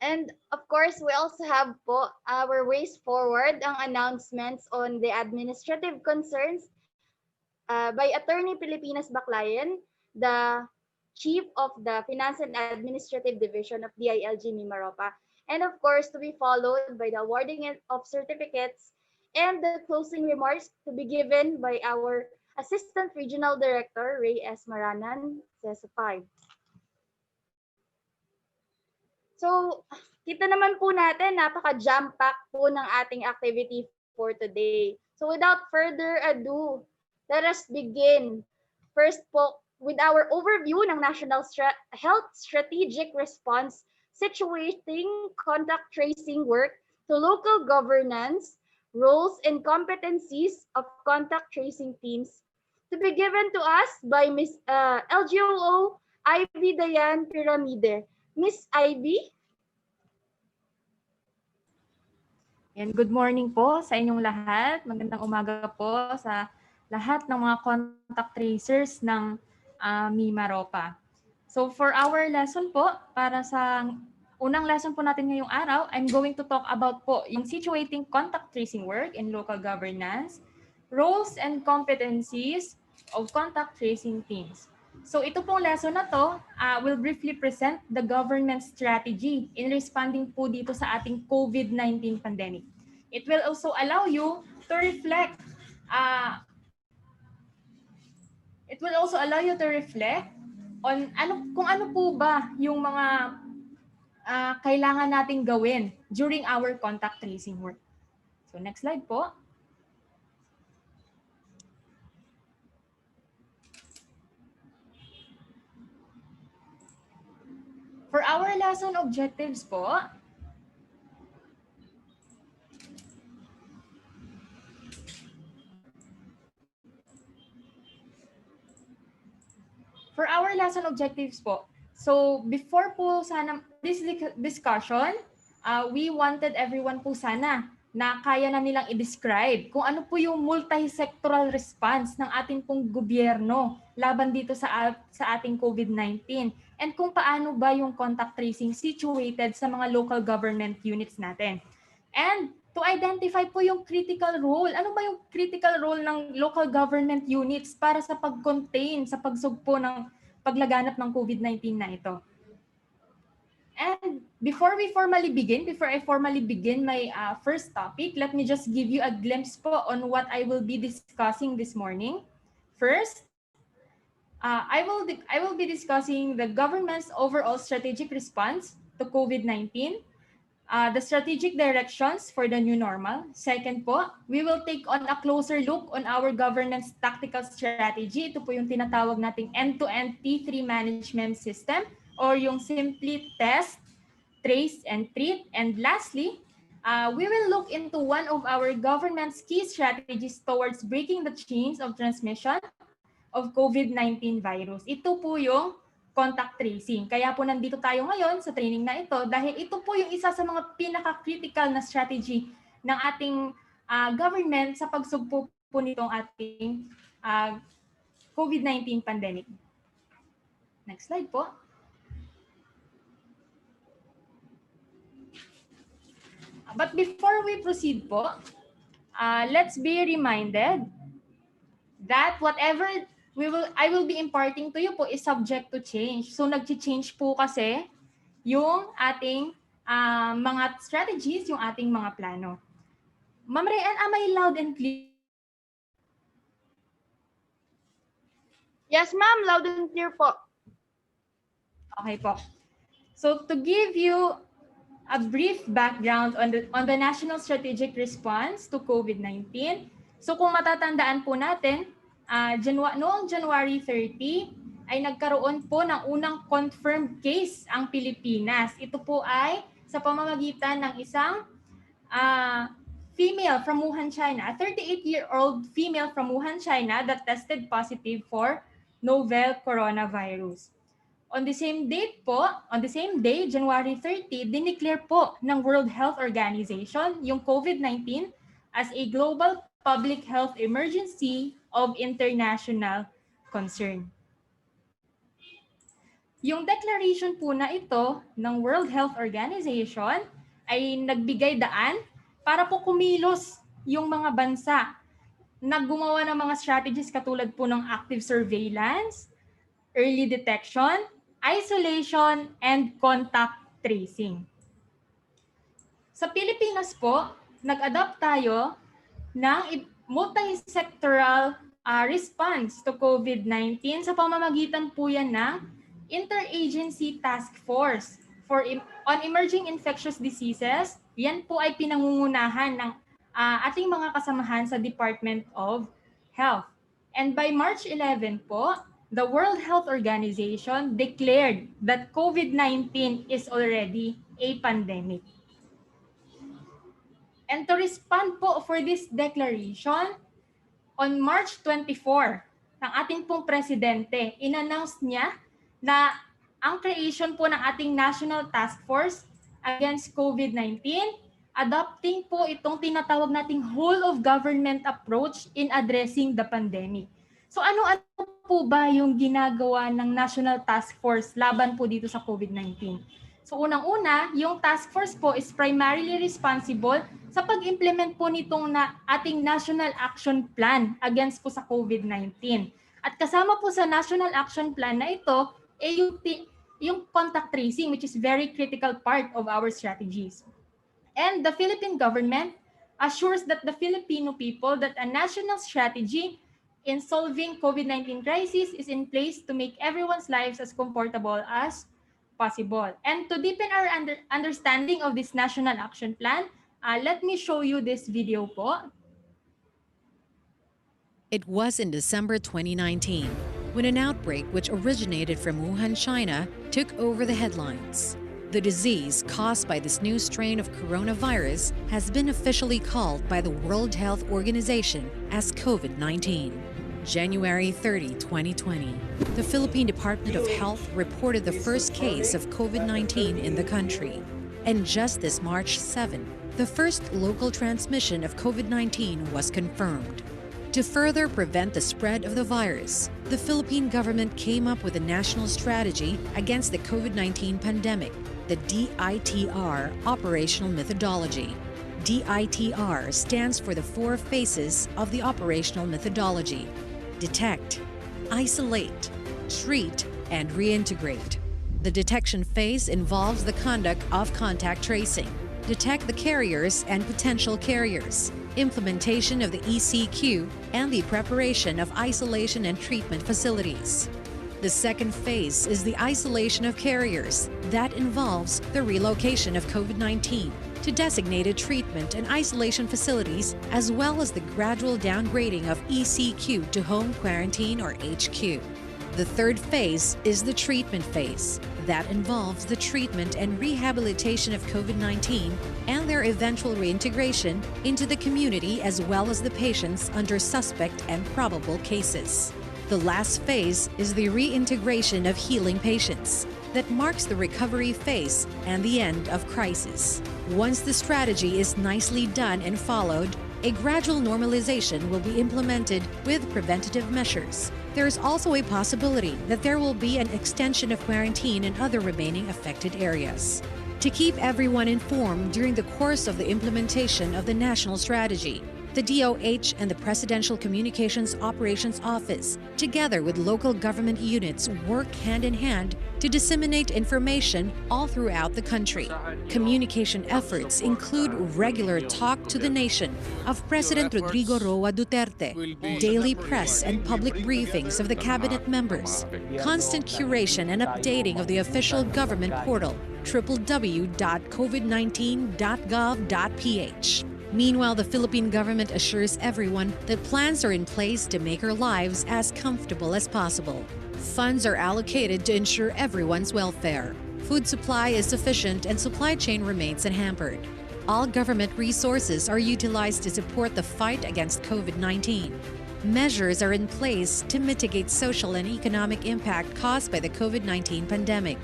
And of course, we also have po our ways forward, ang announcements on the administrative concerns by Attorney Pilipinas Baclayan, the Chief of the Finance and Administrative Division of DILG Mimaropa. And of course, to be followed by the awarding of certificates and the closing remarks to be given by our Assistant Regional Director, Ray S. Maranan, CESA 5. So, kita naman po natin, napaka-jam-pack po ng ating activity for today. So, without further ado, let us begin. First po, with our overview ng National Health Strategic Response situating contact tracing work to local governance, roles and competencies of contact tracing teams to be given to us by Ms. LGOO Ivy Dayan Piramide. Miss Ivy? And good morning po sa inyong lahat. Magandang umaga po sa lahat ng mga contact tracers ng Mimaropa. So for our lesson po, para sa unang lesson po natin ngayong araw, I'm going to talk about po yung situating contact tracing work in local governance, roles and competencies of contact tracing teams. So ito pong lesson na to will briefly present the government strategy in responding po dito sa ating COVID-19 pandemic. It will also allow you to reflect on kung ano po ba yung mga kailangan nating gawin during our contact tracing work. So next slide po. For our lesson objectives po, so before po sana this discussion, we wanted everyone po sana na kaya na nilang i-describe kung ano po yung multi-sectoral response ng ating pong gobyerno laban dito sa ating COVID-19 and kung paano ba yung contact tracing situated sa mga local government units natin. And to identify po yung critical role. Ano ba yung critical role ng local government units para sa pag-contain, sa pagsugpo ng paglaganap ng COVID-19 na ito? And before I formally begin my first topic, let me just give you a glimpse po on what I will be discussing this morning. First, I will be discussing the government's overall strategic response to COVID-19, the strategic directions for the new normal. Second po, we will take on a closer look on our governance tactical strategy. Ito po yung tinatawag nating end-to-end T3 management system or yung simply test, trace, and treat. And lastly, we will look into one of our government's key strategies towards breaking the chains of transmission of COVID-19 virus. Ito po yung contact tracing. Kaya po nandito tayo ngayon sa training na ito dahil ito po yung isa sa mga pinaka-critical na strategy ng ating government sa pagsugpo po nitong ating COVID-19 pandemic. Next slide po. But before we proceed po, let's be reminded that whatever I will be imparting to you po is subject to change. So nag-change po kasi yung ating mga strategies, yung ating mga plano. Ma'am Rayan, am I loud and clear? Yes, ma'am. Loud and clear po. Okay po. So to give you a brief background on the national strategic response to COVID-19. So kung matatandaan po natin, noong January 30 ay nagkaroon po ng unang confirmed case ang Pilipinas. Ito po ay sa pamamagitan ng isang female from Wuhan, China, a 38-year-old female from Wuhan, China that tested positive for novel coronavirus. On the same day, January 30, dineclare po ng World Health Organization yung COVID-19 as a global public health emergency of international concern. Yung declaration po na ito ng World Health Organization ay nagbigay daan para po kumilos yung mga bansa na gumawa ng mga strategies katulad po ng active surveillance, early detection, isolation, and contact tracing. Sa Pilipinas po, nag-adopt tayo ng multi-sectoral response to COVID-19 sa pamamagitan po yan ng Interagency Task Force on Emerging Infectious Diseases. Yan po ay pinangungunahan ng ating mga kasamahan sa Department of Health. And by March 11 po, the World Health Organization declared that COVID-19 is already a pandemic. And to respond po for this declaration, on March 24, ng ating pong presidente, in-announce niya na ang creation po ng ating National Task Force against COVID-19, adopting po itong tinatawag nating whole of government approach in addressing the pandemic. So ano po ba yung ginagawa ng National Task Force laban po dito sa COVID-19? So unang-una, yung task force po is primarily responsible sa pag-implement po nitong ating National Action Plan against po sa COVID-19. At kasama po sa National Action Plan na ito ay yung contact tracing, which is very critical part of our strategies. And the Philippine government assures that the Filipino people that a national strategy in solving COVID-19 crisis is in place to make everyone's lives as comfortable as possible. And to deepen our understanding of this national action plan, let me show you this video po. It was in December 2019 when an outbreak which originated from Wuhan, China, took over the headlines. The disease caused by this new strain of coronavirus has been officially called by the World Health Organization as COVID-19. January 30, 2020, the Philippine Department of Health reported the first case of COVID-19 in the country. And just this March 7, the first local transmission of COVID-19 was confirmed. To further prevent the spread of the virus, the Philippine government came up with a national strategy against the COVID-19 pandemic, the DITR operational methodology. DITR stands for the 4 phases of the operational methodology: detect, isolate, treat, and reintegrate. The detection phase involves the conduct of contact tracing, detect the carriers and potential carriers, implementation of the ECQ, and the preparation of isolation and treatment facilities. The second phase is the isolation of carriers. That involves the relocation of COVID-19 to designated treatment and isolation facilities, as well as the gradual downgrading of ECQ to home quarantine or HQ. The third phase is the treatment phase. That involves the treatment and rehabilitation of COVID-19 and their eventual reintegration into the community, as well as the patients under suspect and probable cases. The last phase is the reintegration of healing patients. That marks the recovery phase and the end of crisis. Once the strategy is nicely done and followed, a gradual normalization will be implemented with preventative measures. There is also a possibility that there will be an extension of quarantine in other remaining affected areas. To keep everyone informed during the course of the implementation of the national strategy, the DOH and the Presidential Communications Operations Office, together with local government units, work hand in hand to disseminate information all throughout the country. Communication efforts include regular talk to the nation of President Rodrigo Roa Duterte, daily press and public briefings of the cabinet members, constant curation and updating of the official government portal, www.covid19.gov.ph. Meanwhile, the Philippine government assures everyone that plans are in place to make our lives as comfortable as possible. Funds are allocated to ensure everyone's welfare. Food supply is sufficient and supply chain remains unhampered. All government resources are utilized to support the fight against COVID-19. Measures are in place to mitigate social and economic impact caused by the COVID-19 pandemic.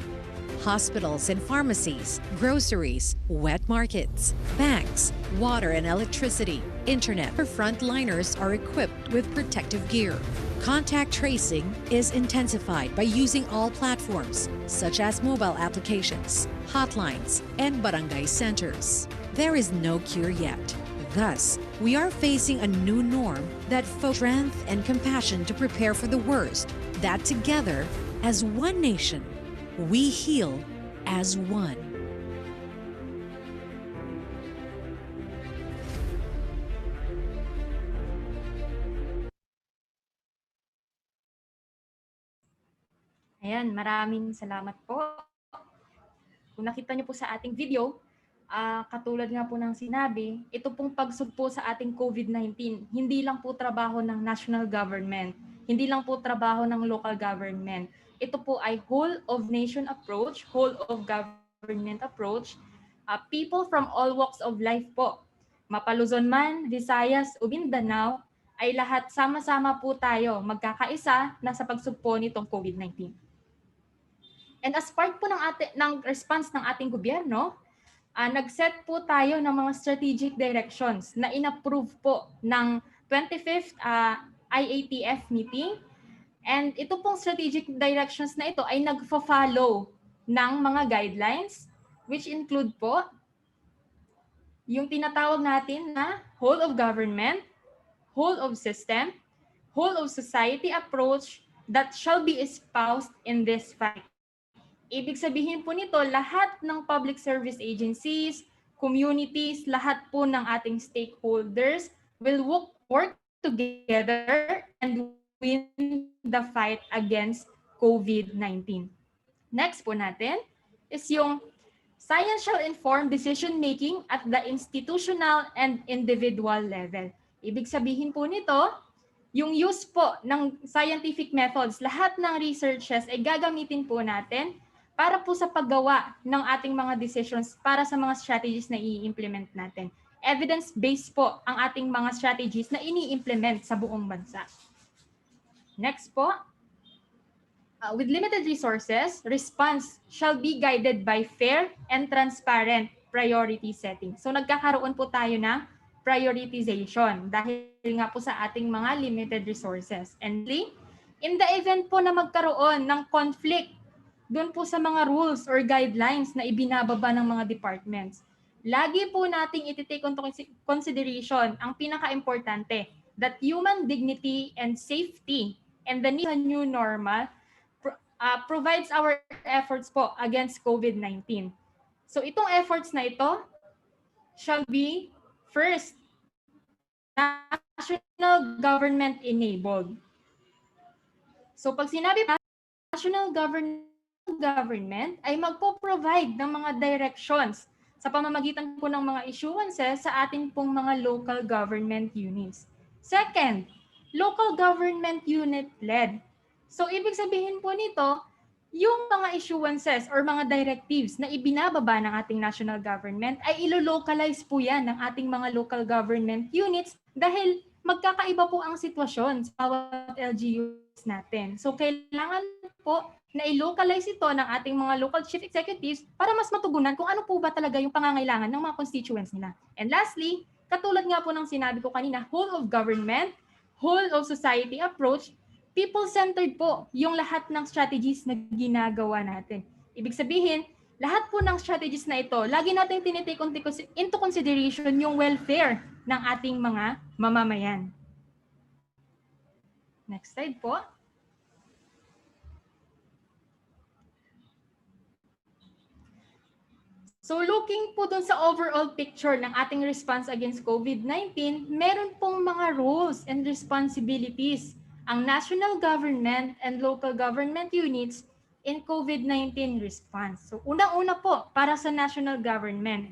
Hospitals and pharmacies, groceries, wet markets, banks, water and electricity, internet for frontliners are equipped with protective gear. Contact tracing is intensified by using all platforms, such as mobile applications, hotlines, and barangay centers. There is no cure yet. Thus, we are facing a new norm that focuses strength and compassion to prepare for the worst, that together, as one nation, we heal as one. Ayan, maraming salamat po. Kung nakita niyo po sa ating video, katulad nga po ng sinabi, ito pong pagsugpo sa ating COVID-19, hindi lang po trabaho ng national government, hindi lang po trabaho ng local government. Ito po ay whole of nation approach, whole of government approach, people from all walks of life po. Mapaluzon man, Visayas o Mindanao, ay lahat sama-sama po tayo magkakaisa na sa pagsugpo nitong COVID-19. And as part po ng response ng ating gobyerno, nag-set po tayo ng mga strategic directions na in-approve po ng 25th IATF meeting. And ito pong strategic directions na ito ay nagfo-follow ng mga guidelines, which include po yung tinatawag natin na whole of government, whole of system, whole of society approach that shall be espoused in this fight. Ibig sabihin po nito, lahat ng public service agencies, communities, lahat po ng ating stakeholders will work together and win the fight against COVID-19. Next po natin is yung science shall inform decision-making at the institutional and individual level. Ibig sabihin po nito, yung use po ng scientific methods, lahat ng researches ay gagamitin po natin para po sa paggawa ng ating mga decisions para sa mga strategies na i-implement natin. Evidence-based po ang ating mga strategies na ini-implement sa buong bansa. Next po, with limited resources, response shall be guided by fair and transparent priority setting. So nagkakaroon po tayo ng prioritization dahil nga po sa ating mga limited resources. And in the event po na magkaroon ng conflict doon po sa mga rules or guidelines na ibinababa ng mga departments, lagi po nating iti-take into consideration ang pinaka-importante, that human dignity and safety and the new normal provides our efforts po against COVID-19. So itong efforts na ito shall be first, national government enabled. So pag sinabi pa, national government ay magpo-provide ng mga directions sa pamamagitan po ng mga issuances sa ating pong mga local government units. Second, local government unit led. So ibig sabihin po nito, yung mga issuances or mga directives na ibinababa ng ating national government ay ilo-localize po yan ng ating mga local government units dahil magkakaiba po ang sitwasyon sa bawat LGUs natin. So kailangan po na i-localize ito ng ating mga local chief executives para mas matugunan kung ano po ba talaga yung pangangailangan ng mga constituents nila. And lastly, katulad nga po ng sinabi ko kanina, whole of government, whole of society approach, people-centered po yung lahat ng strategies na ginagawa natin. Ibig sabihin, lahat po ng strategies na ito, lagi natin tinitake into consideration yung welfare ng ating mga mamamayan. Next slide po. So looking po dun sa overall picture ng ating response against COVID-19, meron pong mga roles and responsibilities ang national government and local government units in COVID-19 response. So unang-una po para sa national government.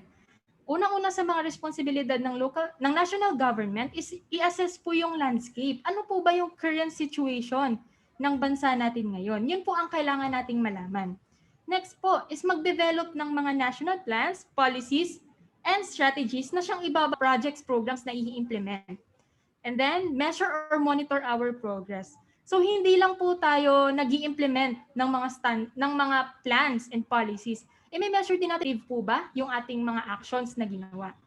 Unang-una sa mga responsibilidad ng national government is i-assess po yung landscape. Ano po ba yung current situation ng bansa natin ngayon? Yun po ang kailangan nating malaman. Next po is mag-develop ng mga national plans, policies, and strategies na siyang ibaba projects, programs na i-implement. And then, measure or monitor our progress. So, hindi lang po tayo nag-i-implement ng mga plans and policies. May measure din natin po ba yung ating mga actions na ginawa.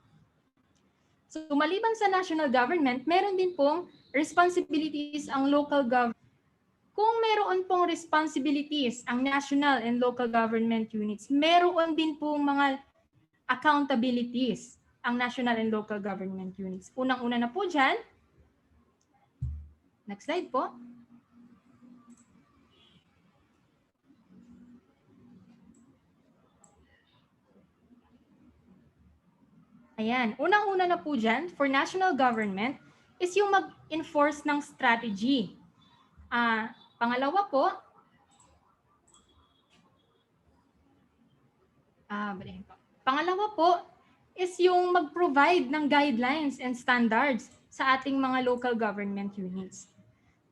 So, maliban sa national government, meron din pong responsibilities ang local government. Kung meron pong responsibilities ang national and local government units, meron din pong mga accountabilities ang national and local government units. Unang-una na po dyan. Next slide po. Ayan, unang-una na po dyan for national government is yung mag-enforce ng strategy. Pangalawa po is yung mag-provide ng guidelines and standards sa ating mga local government units.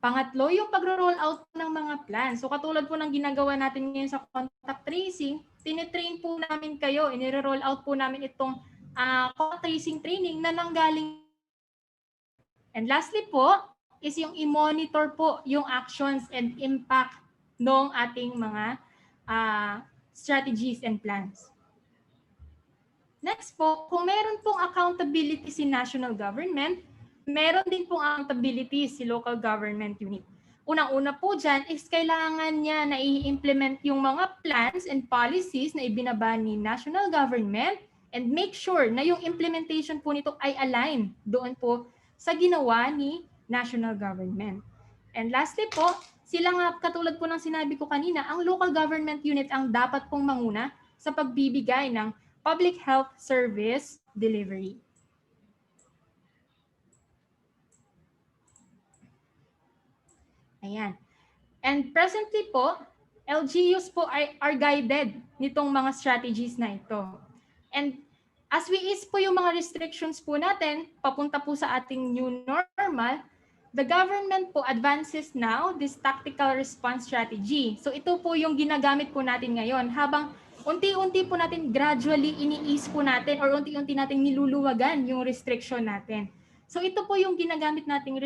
Pangatlo, yung pagro-roll out ng mga plans. So katulad po ng ginagawa natin ngayon sa contact tracing, tinitrain po namin kayo, inire-roll out po namin itong contact tracing training na nanggaling. And lastly po, is yung i-monitor po yung actions and impact ng ating mga strategies and plans. Next po, kung meron pong accountability si national government, meron din pong accountability si local government unit. Unang-una po dyan is kailangan niya na i-implement yung mga plans and policies na ibinaba ni national government and make sure na yung implementation po nito ay align doon po sa ginawa ni national government. And lastly po, sila nga katulad po ng sinabi ko kanina, ang local government unit ang dapat pong manguna sa pagbibigay ng public health service delivery. Ayan. And presently po, LGUs po are guided nitong mga strategies na ito. And as we ease po yung mga restrictions po natin, papunta po sa ating new normal, the government po advances now this tactical response strategy. So ito po yung ginagamit po natin ngayon habang unti-unti po natin gradually ini-ease po natin or unti-unti natin niluluwagan yung restriction natin. So ito po yung ginagamit nating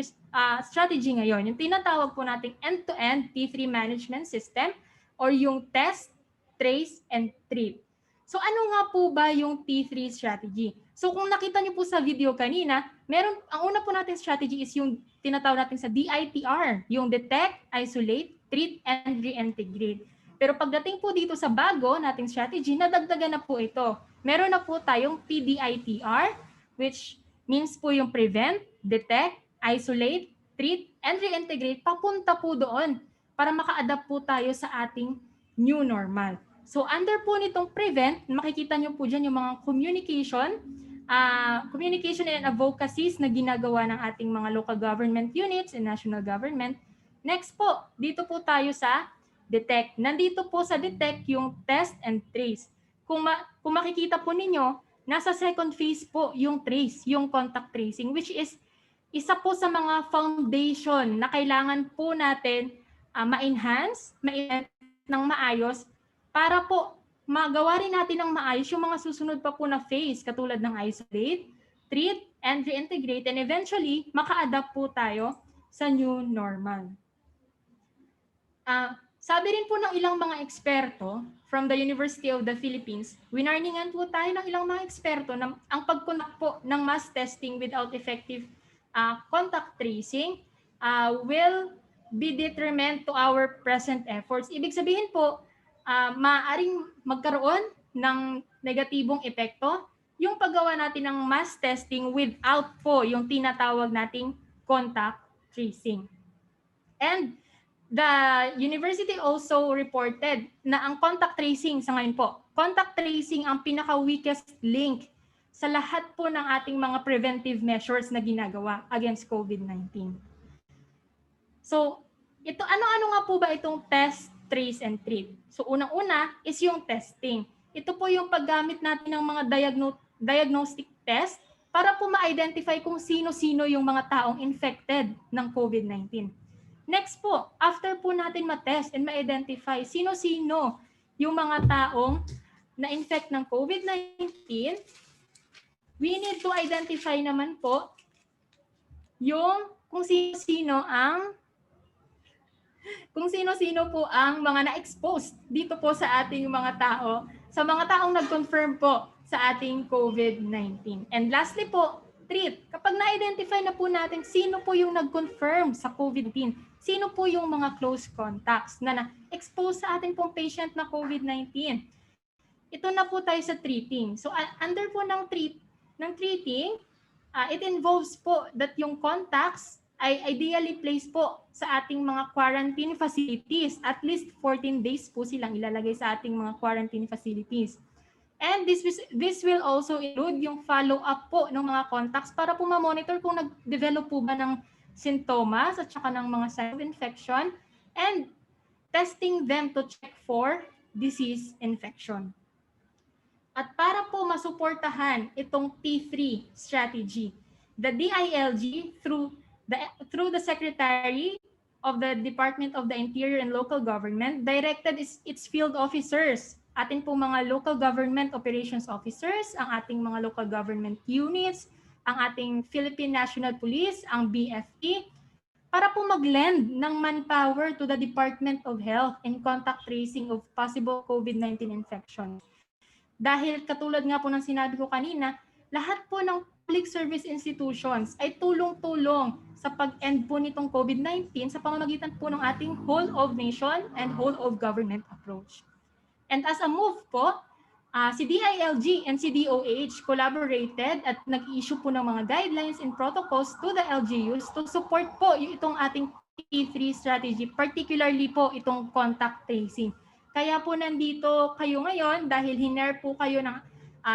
strategy ngayon, yung tinatawag po nating end-to-end T3 management system or yung test, trace, and treat. So ano nga po ba yung T3 strategy? So kung nakita niyo po sa video kanina, ang una po nating strategy is yung tinatawag natin sa DITR, yung detect, isolate, treat, and reintegrate. Pero pagdating po dito sa bago nating strategy, nadagdagan na po ito. Meron na po tayong PDITR, which means po yung prevent, detect, isolate, treat, and reintegrate papunta po doon para maka-adapt po tayo sa ating new normal. So under po nitong prevent, makikita nyo po dyan yung mga communication and advocacies na ginagawa ng ating mga local government units and national government. Next po, dito po tayo sa detect. Nandito po sa detect yung test and trace. Kung makikita po ninyo, nasa second phase po yung trace, yung contact tracing, which is isa po sa mga foundation na kailangan po natin ma-enhance, ng maayos para po magawa rin natin ng maayos yung mga susunod pa po na phase katulad ng isolate, treat, and reintegrate, and eventually maka-adapt po tayo sa new normal. Sabi rin po ng ilang mga eksperto from the University of the Philippines, winarningan po tayo ng ilang mga eksperto na ang pag-conduct po ng mass testing without effective contact tracing will be detriment to our present efforts. Ibig sabihin po, maaaring magkaroon ng negatibong epekto yung paggawa natin ng mass testing without po yung tinatawag nating contact tracing. And the university also reported na ang contact tracing sa ngayon po, contact tracing ang pinaka-weakest link sa lahat po ng ating mga preventive measures na ginagawa against COVID-19. So, ano-ano nga po ba itong test, trace, and treat? So, unang-una is yung testing. Ito po yung paggamit natin ng mga diagnostic test para po ma-identify kung sino-sino yung mga taong infected ng COVID-19. Next po, after po natin ma-test and ma-identify sino-sino yung mga taong na-infect ng COVID-19, we need to identify naman po yung kung sino-sino po ang mga na-expose dito po sa ating mga tao, sa mga taong nag-confirm po sa ating COVID-19. And lastly po, treat. Kapag na-identify na po natin sino po yung nag-confirm sa COVID-19, sino po yung mga close contacts na na-expose sa ating pong patient na COVID-19. Ito na po tayo sa treating. So under po ng treating, it involves po that yung contacts ay ideally placed po sa ating mga quarantine facilities. At least 14 days po silang ilalagay sa ating mga quarantine facilities. And this will also include yung follow-up po ng mga contacts para po ma-monitor kung nag-develop po ba ng sintomas at saka ng mga signs of infection and testing them to check for disease infection. At para po masuportahan itong T3 strategy, the DILG through the Secretary of the Department of the Interior and Local Government directed its field officers, ating po mga local government operations officers, ang ating mga local government units, ang ating Philippine National Police, ang BFP, para po mag-lend ng manpower to the Department of Health in contact tracing of possible COVID-19 infection. Dahil katulad nga po ng sinabi ko kanina, lahat po ng public service institutions ay tulong-tulong sa pag-end po nitong COVID-19 sa pamamagitan po ng ating whole of nation and whole of government approach. And as a move po, si DILG and si DOH collaborated at nag-issue po ng mga guidelines and protocols to the LGUs to support po itong ating T3 strategy, particularly po itong contact tracing. Kaya po nandito kayo ngayon dahil hiner po kayo ng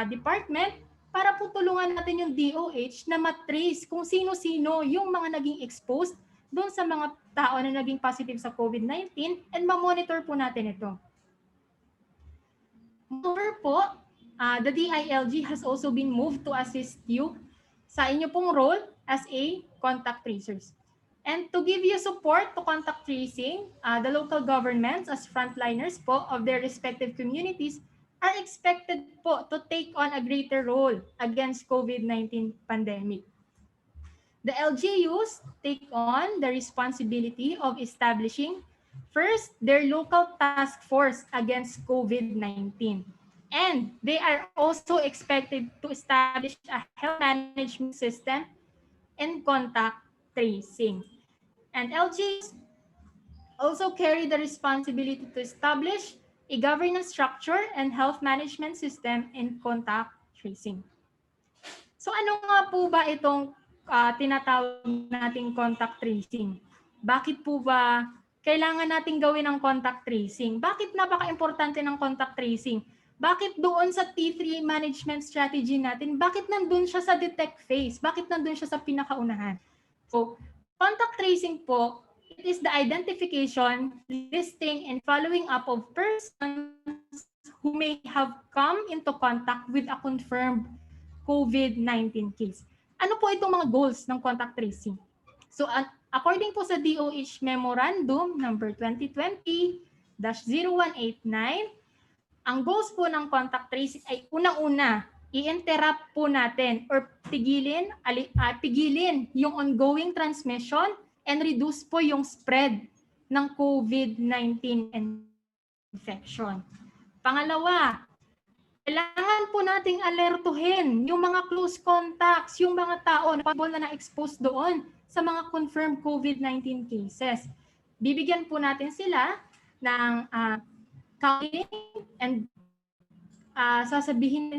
department para po tulungan natin yung DOH na matrace kung sino-sino yung mga naging exposed doon sa mga tao na naging positive sa COVID-19 and ma-monitor po natin ito. Moreover po, the DILG has also been moved to assist you sa inyo pong role as a contact tracers. And to give you support to contact tracing, the local governments as frontliners po of their respective communities are expected po to take on a greater role against COVID-19 pandemic. The LGUs take on the responsibility of establishing first their local task force against COVID-19. And they are also expected to establish a health management system and contact tracing. And LGUs also carry the responsibility to establish a governance structure and health management system in contact tracing. So ano nga po ba itong tinatawag nating contact tracing? Bakit po ba kailangan nating gawin ang contact tracing? Bakit napaka-importante ng contact tracing? Bakit doon sa T3 management strategy natin, bakit nandun siya sa detect phase? Bakit nandun siya sa pinakaunahan? So, contact tracing po, it is the identification, listing, and following up of persons who may have come into contact with a confirmed COVID-19 case. Ano po itong mga goals ng contact tracing? So, according po sa DOH Memorandum number 2020-0189, ang goals po ng contact tracing ay unang-una, i-interrupt po natin or pigilin yung ongoing transmission and reduce po yung spread ng COVID-19 infection. Pangalawa, kailangan po nating alertuhin yung mga close contacts, yung mga tao na possible na na-expose doon sa mga confirmed COVID-19 cases. Bibigyan po natin sila ng counseling and sasabihan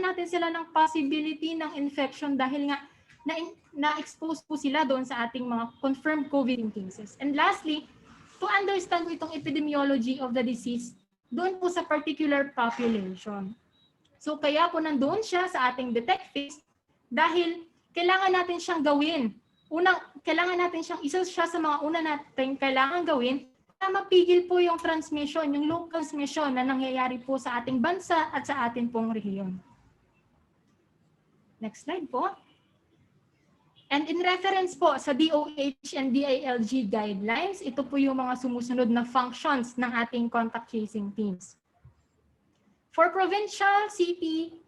natin sila ng possibility ng infection dahil nga na-expose po sila doon sa ating mga confirmed COVID cases. And lastly, to understand po itong epidemiology of the disease doon po sa particular population. So kaya po nandoon siya sa ating detect phase dahil kailangan natin siyang gawin. Kailangan natin siyang isa siya sa mga una natin kailangan gawin para mapigil po yung transmission, yung local transmission na nangyayari po sa ating bansa at sa atin pong rehiyon. Next slide po. And in reference po sa DOH and DILG guidelines, ito po yung mga sumusunod na functions ng ating contact tracing teams. For provincial, city,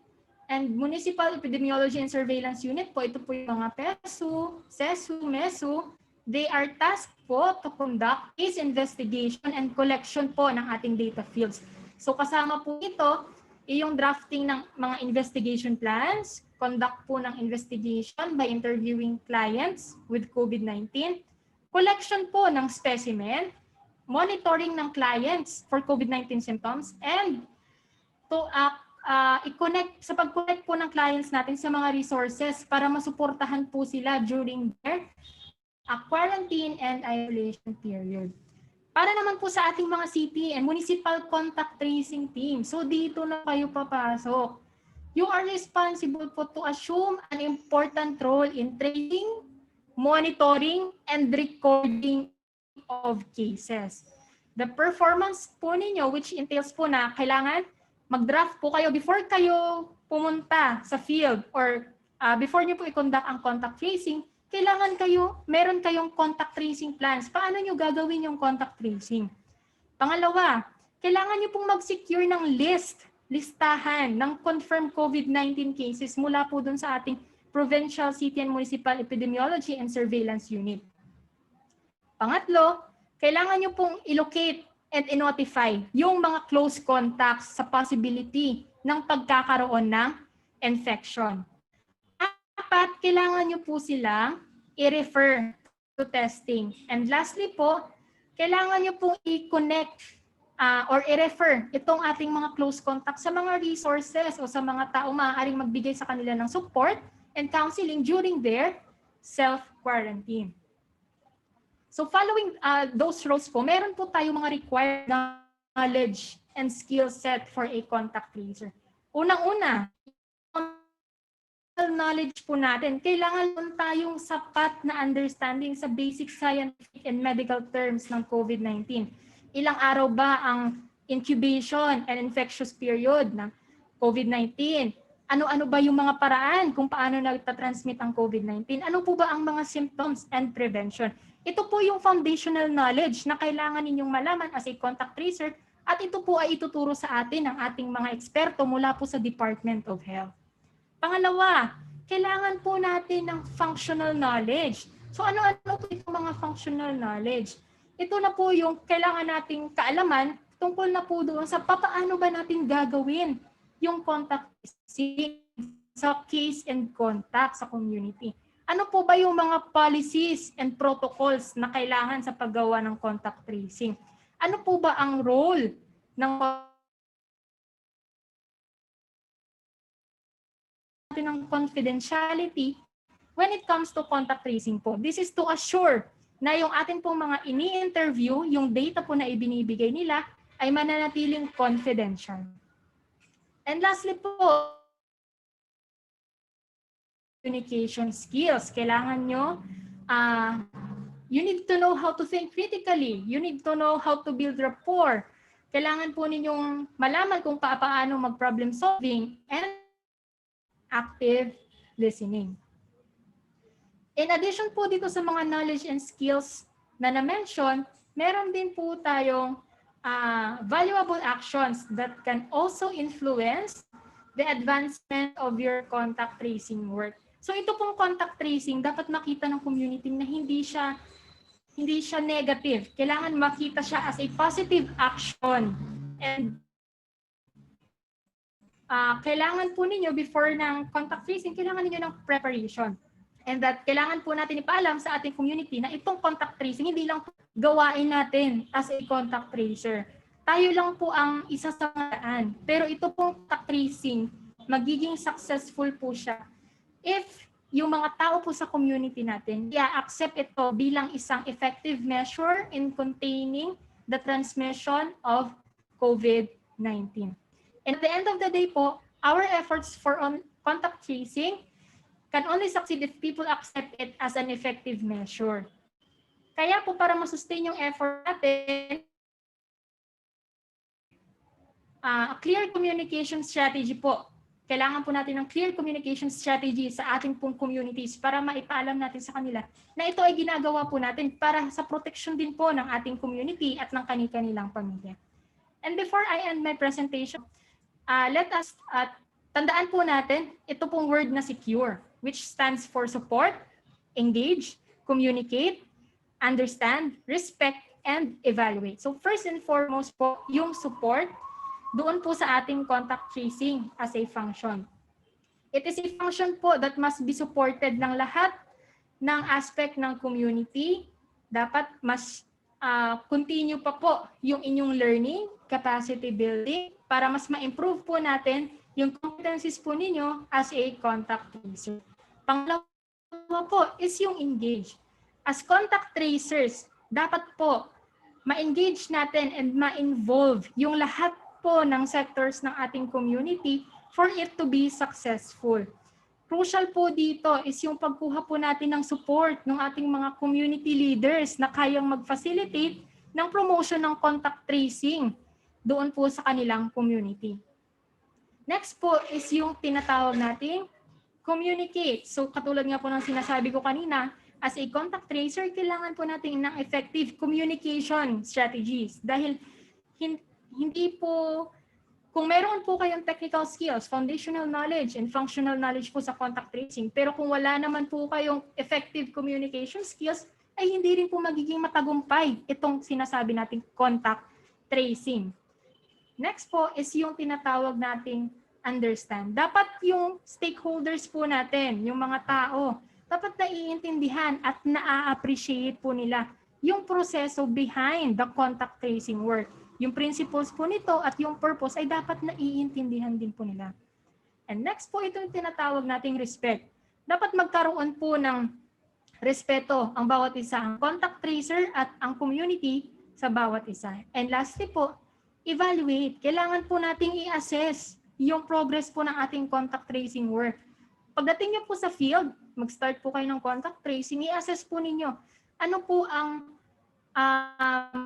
and municipal epidemiology and surveillance unit po, ito po yung mga PESU, CESU, MESU, they are tasked po to conduct case investigation and collection po ng ating data fields. So kasama po ito yung drafting ng mga investigation plans, conduct po ng investigation by interviewing clients with COVID-19, collection po ng specimen, monitoring ng clients for COVID-19 symptoms, and to i-connect sa pag-connect po ng clients natin sa mga resources para masuportahan po sila during their quarantine and isolation period. Para naman po sa ating mga city and municipal contact tracing team. So dito na kayo papasok. You are responsible po to assume an important role in tracing, monitoring, and recording of cases. The performance po ninyo, which entails po na kailangan mag-draft po kayo before kayo pumunta sa field or before nyo po i-conduct ang contact tracing, kailangan meron kayong contact tracing plans. Paano nyo gagawin yung contact tracing? Pangalawa, kailangan nyo pong mag-secure ng listahan ng confirmed COVID-19 cases mula po dun sa ating provincial, city, and municipal epidemiology and surveillance unit. Pangatlo, kailangan nyo pong i-locate and i-notify yung mga close contacts sa possibility ng pagkakaroon ng infection. Dapat kailangan nyo po silang i-refer to testing. And lastly po, kailangan nyo po i-connect or i-refer itong ating mga close contacts sa mga resources o sa mga tao maaaring magbigay sa kanila ng support and counseling during their self-quarantine. So following those roles po, meron po tayo mga required knowledge and skill set for a contact tracer. Unang-una, knowledge po natin, kailangan po tayong sapat na understanding sa basic scientific and medical terms ng COVID-19. Ilang araw ba ang incubation and infectious period ng COVID-19? Ano-ano ba yung mga paraan kung paano nagtatransmit ang COVID-19? Ano po ba ang mga symptoms and prevention? Ito po yung foundational knowledge na kailangan ninyong malaman as a contact tracer at ito po ay ituturo sa atin ng ating mga eksperto mula po sa Department of Health. Pangalawa, kailangan po natin ng functional knowledge. So ano-ano po itong mga functional knowledge? Ito na po yung kailangan nating kaalaman tungkol na po doon sa paano ba natin gagawin yung contact tracing sa case and contact sa community. Ano po ba yung mga policies and protocols na kailangan sa paggawa ng contact tracing? Ano po ba ang role ng ng confidentiality when it comes to contact tracing po? This is to assure na yung atin pong mga ini-interview, yung data po na ibinibigay nila ay mananatiling confidential. And lastly po, communication skills. Kailangan nyo, you need to know how to think critically. You need to know how to build rapport. Kailangan po ninyong malaman kung paano mag-problem solving and active listening. In addition po dito sa mga knowledge and skills na na-mention, meron din po tayong valuable actions that can also influence the advancement of your contact tracing work. So ito pong contact tracing, dapat makita ng community na hindi siya negative. Kailangan makita siya as a positive action. And kailangan po ninyo before ng contact tracing, kailangan ninyo ng preparation. And that kailangan po natin ipaalam sa ating community na itong contact tracing, hindi lang gawain natin as a contact tracer. Tayo lang po ang isa sa daan. Pero ito pong contact tracing, magiging successful po siya if yung mga tao po sa community natin, i-accept ito bilang isang effective measure in containing the transmission of COVID-19. And at the end of the day po, our efforts for contact tracing can only succeed if people accept it as an effective measure. Kaya po para masustain yung effort natin, clear communication strategy po. Kailangan po natin ng clear communication strategy sa ating pong communities para maipaalam natin sa kanila na ito ay ginagawa po natin para sa protection din po ng ating community at ng kani-kanilang pamilya. And before I end my presentation, let us tandaan po natin ito pong word na secure, which stands for support, engage, communicate, understand, respect, and evaluate. So first and foremost po, yung support, doon po sa ating contact tracing as a function. It is a function po that must be supported ng lahat ng aspect ng community. Dapat mas continue pa po yung inyong learning, capacity building, para mas ma-improve po natin yung competencies po ninyo as a contact tracer. Pangalawa po is yung engage. As contact tracers, dapat po ma-engage natin and ma-involve yung lahat po ng sectors ng ating community for it to be successful. Crucial po dito is yung pagkuha po natin ng support ng ating mga community leaders na kayang mag-facilitate ng promotion ng contact tracing doon po sa kanilang community. Next po is yung tinatawag nating communicate. So katulad nga po ng sinasabi ko kanina, as a contact tracer, kailangan po natin ng effective communication strategies dahil hindi po, kung meron po kayong technical skills, foundational knowledge, and functional knowledge po sa contact tracing, pero kung wala naman po kayong effective communication skills, ay hindi rin po magiging matagumpay itong sinasabi nating contact tracing. Next po is yung tinatawag nating understand. Dapat yung stakeholders po natin, yung mga tao, dapat naiintindihan at na-appreciate po nila yung proseso behind the contact tracing work. Yung principles po nito at yung purpose ay dapat naiintindihan din po nila. And next po, ito yung tinatawag nating respect. Dapat magkaroon po ng respeto ang bawat isa, ang contact tracer at ang community sa bawat isa. And lastly po, evaluate. Kailangan po nating i-assess yung progress po ng ating contact tracing work. pagdating niyo po sa field, mag-start po kayo ng contact tracing, i-assess po ninyo ano po ang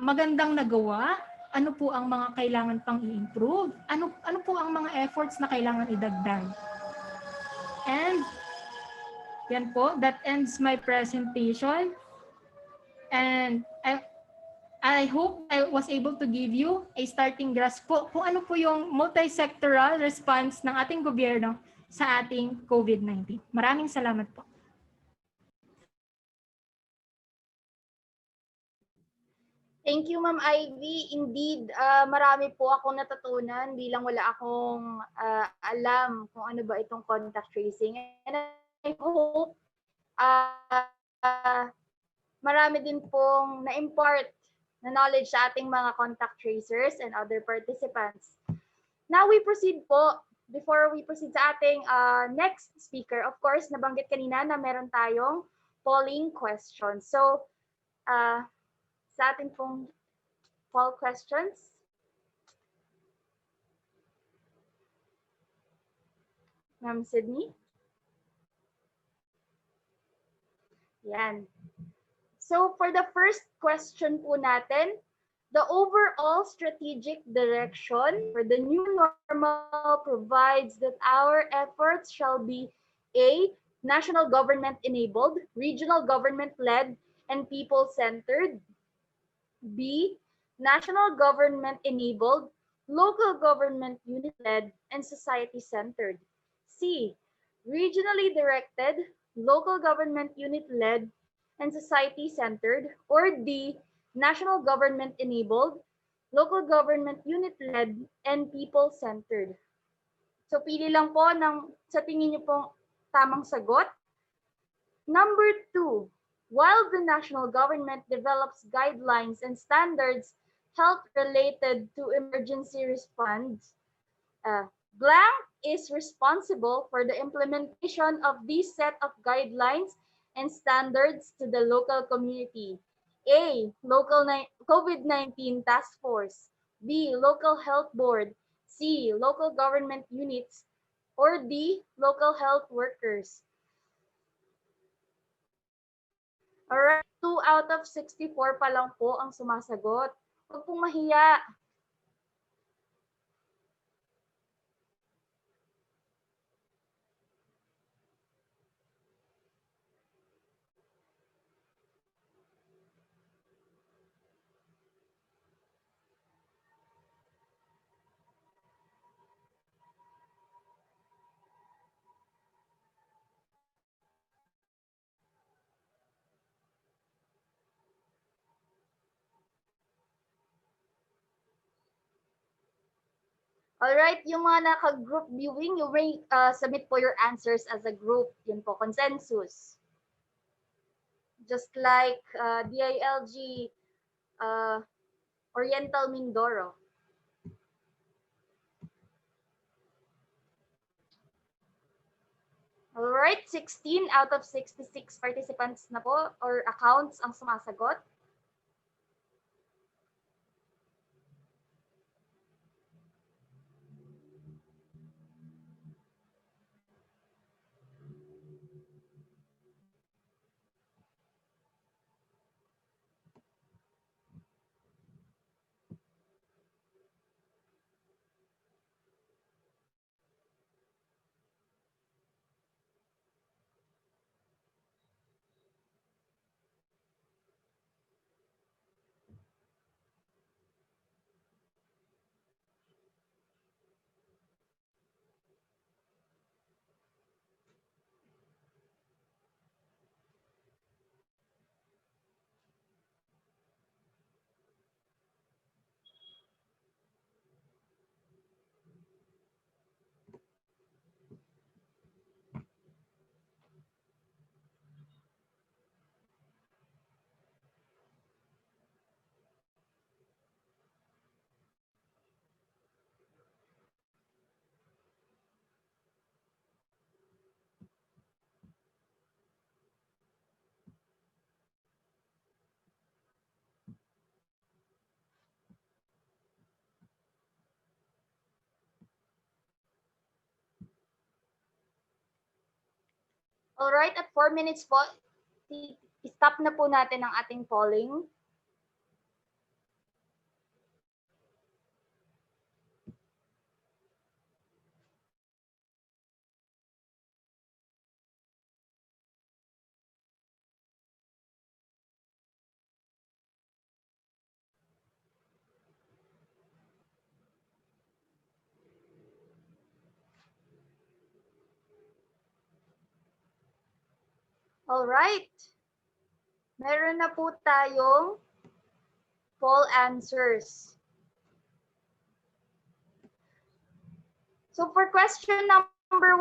magandang nagawa, ano po ang mga kailangan pang i-improve, ano po ang mga efforts na kailangan idagdag. And yan po, that ends my presentation. And I hope I was able to give you a starting grasp po kung ano po yung multi-sectoral response ng ating gobyerno sa ating COVID-19. Maraming salamat po. Thank you, Ma'am Ivy. Indeed, marami po akong natutunan bilang wala akong alam kung ano ba itong contact tracing. And I hope marami din pong na-impart na knowledge sa ating mga contact tracers and other participants. Now we proceed po. Before we proceed sa ating next speaker, of course, nabanggit kanina na meron tayong polling questions. So, sa ating pong poll questions. Ma'am Sydney. Yan. So for the first question po natin, the overall strategic direction for the new normal provides that our efforts shall be A, national government enabled, regional government led, and people centered. B, national government enabled, local government unit led, and society centered. C, regionally directed, local government unit led, and society centered. Or D, national government enabled, local government unit led, and people centered. So pili lang po ng sa tingin niyo pong tamang sagot. Number 2, while the national government develops guidelines and standards health related to emergency response, blank is responsible for the implementation of these set of guidelines and standards to the local community. A, local COVID-19 task force. B, local health board. C, local government units. Or D, local health workers. Alright, 2 out of 64 pa lang po ang sumasagot. Huwag pong mahiya. Alright, yung mga naka-group viewing, you may submit po your answers as a group. Yun po, consensus. Just like DILG Oriental Mindoro. Alright, 16 out of 66 participants na po or accounts ang sumasagot. Alright, at 4 minutes po, stop na po natin ang ating polling. Alright. Meron na po tayong poll answers. So for question number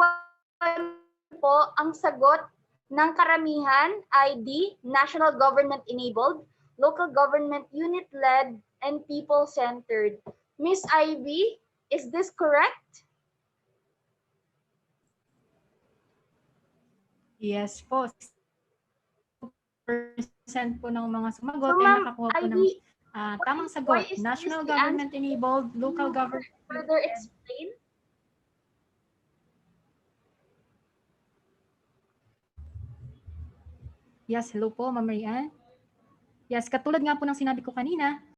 1 po, ang sagot ng karamihan ay D, national government enabled, local government unit led, and people centered. Miss Ivy, is this correct? Yes po. Percent po ng mga sumagot So, ay Ma'am nakakuha po ng Ivy, tamang why sagot. is this National the government answer? enabled, local Can you government. further explain? Yes, hello po, Ma'am Marian. Yes, katulad nga po ng sinabi ko kanina,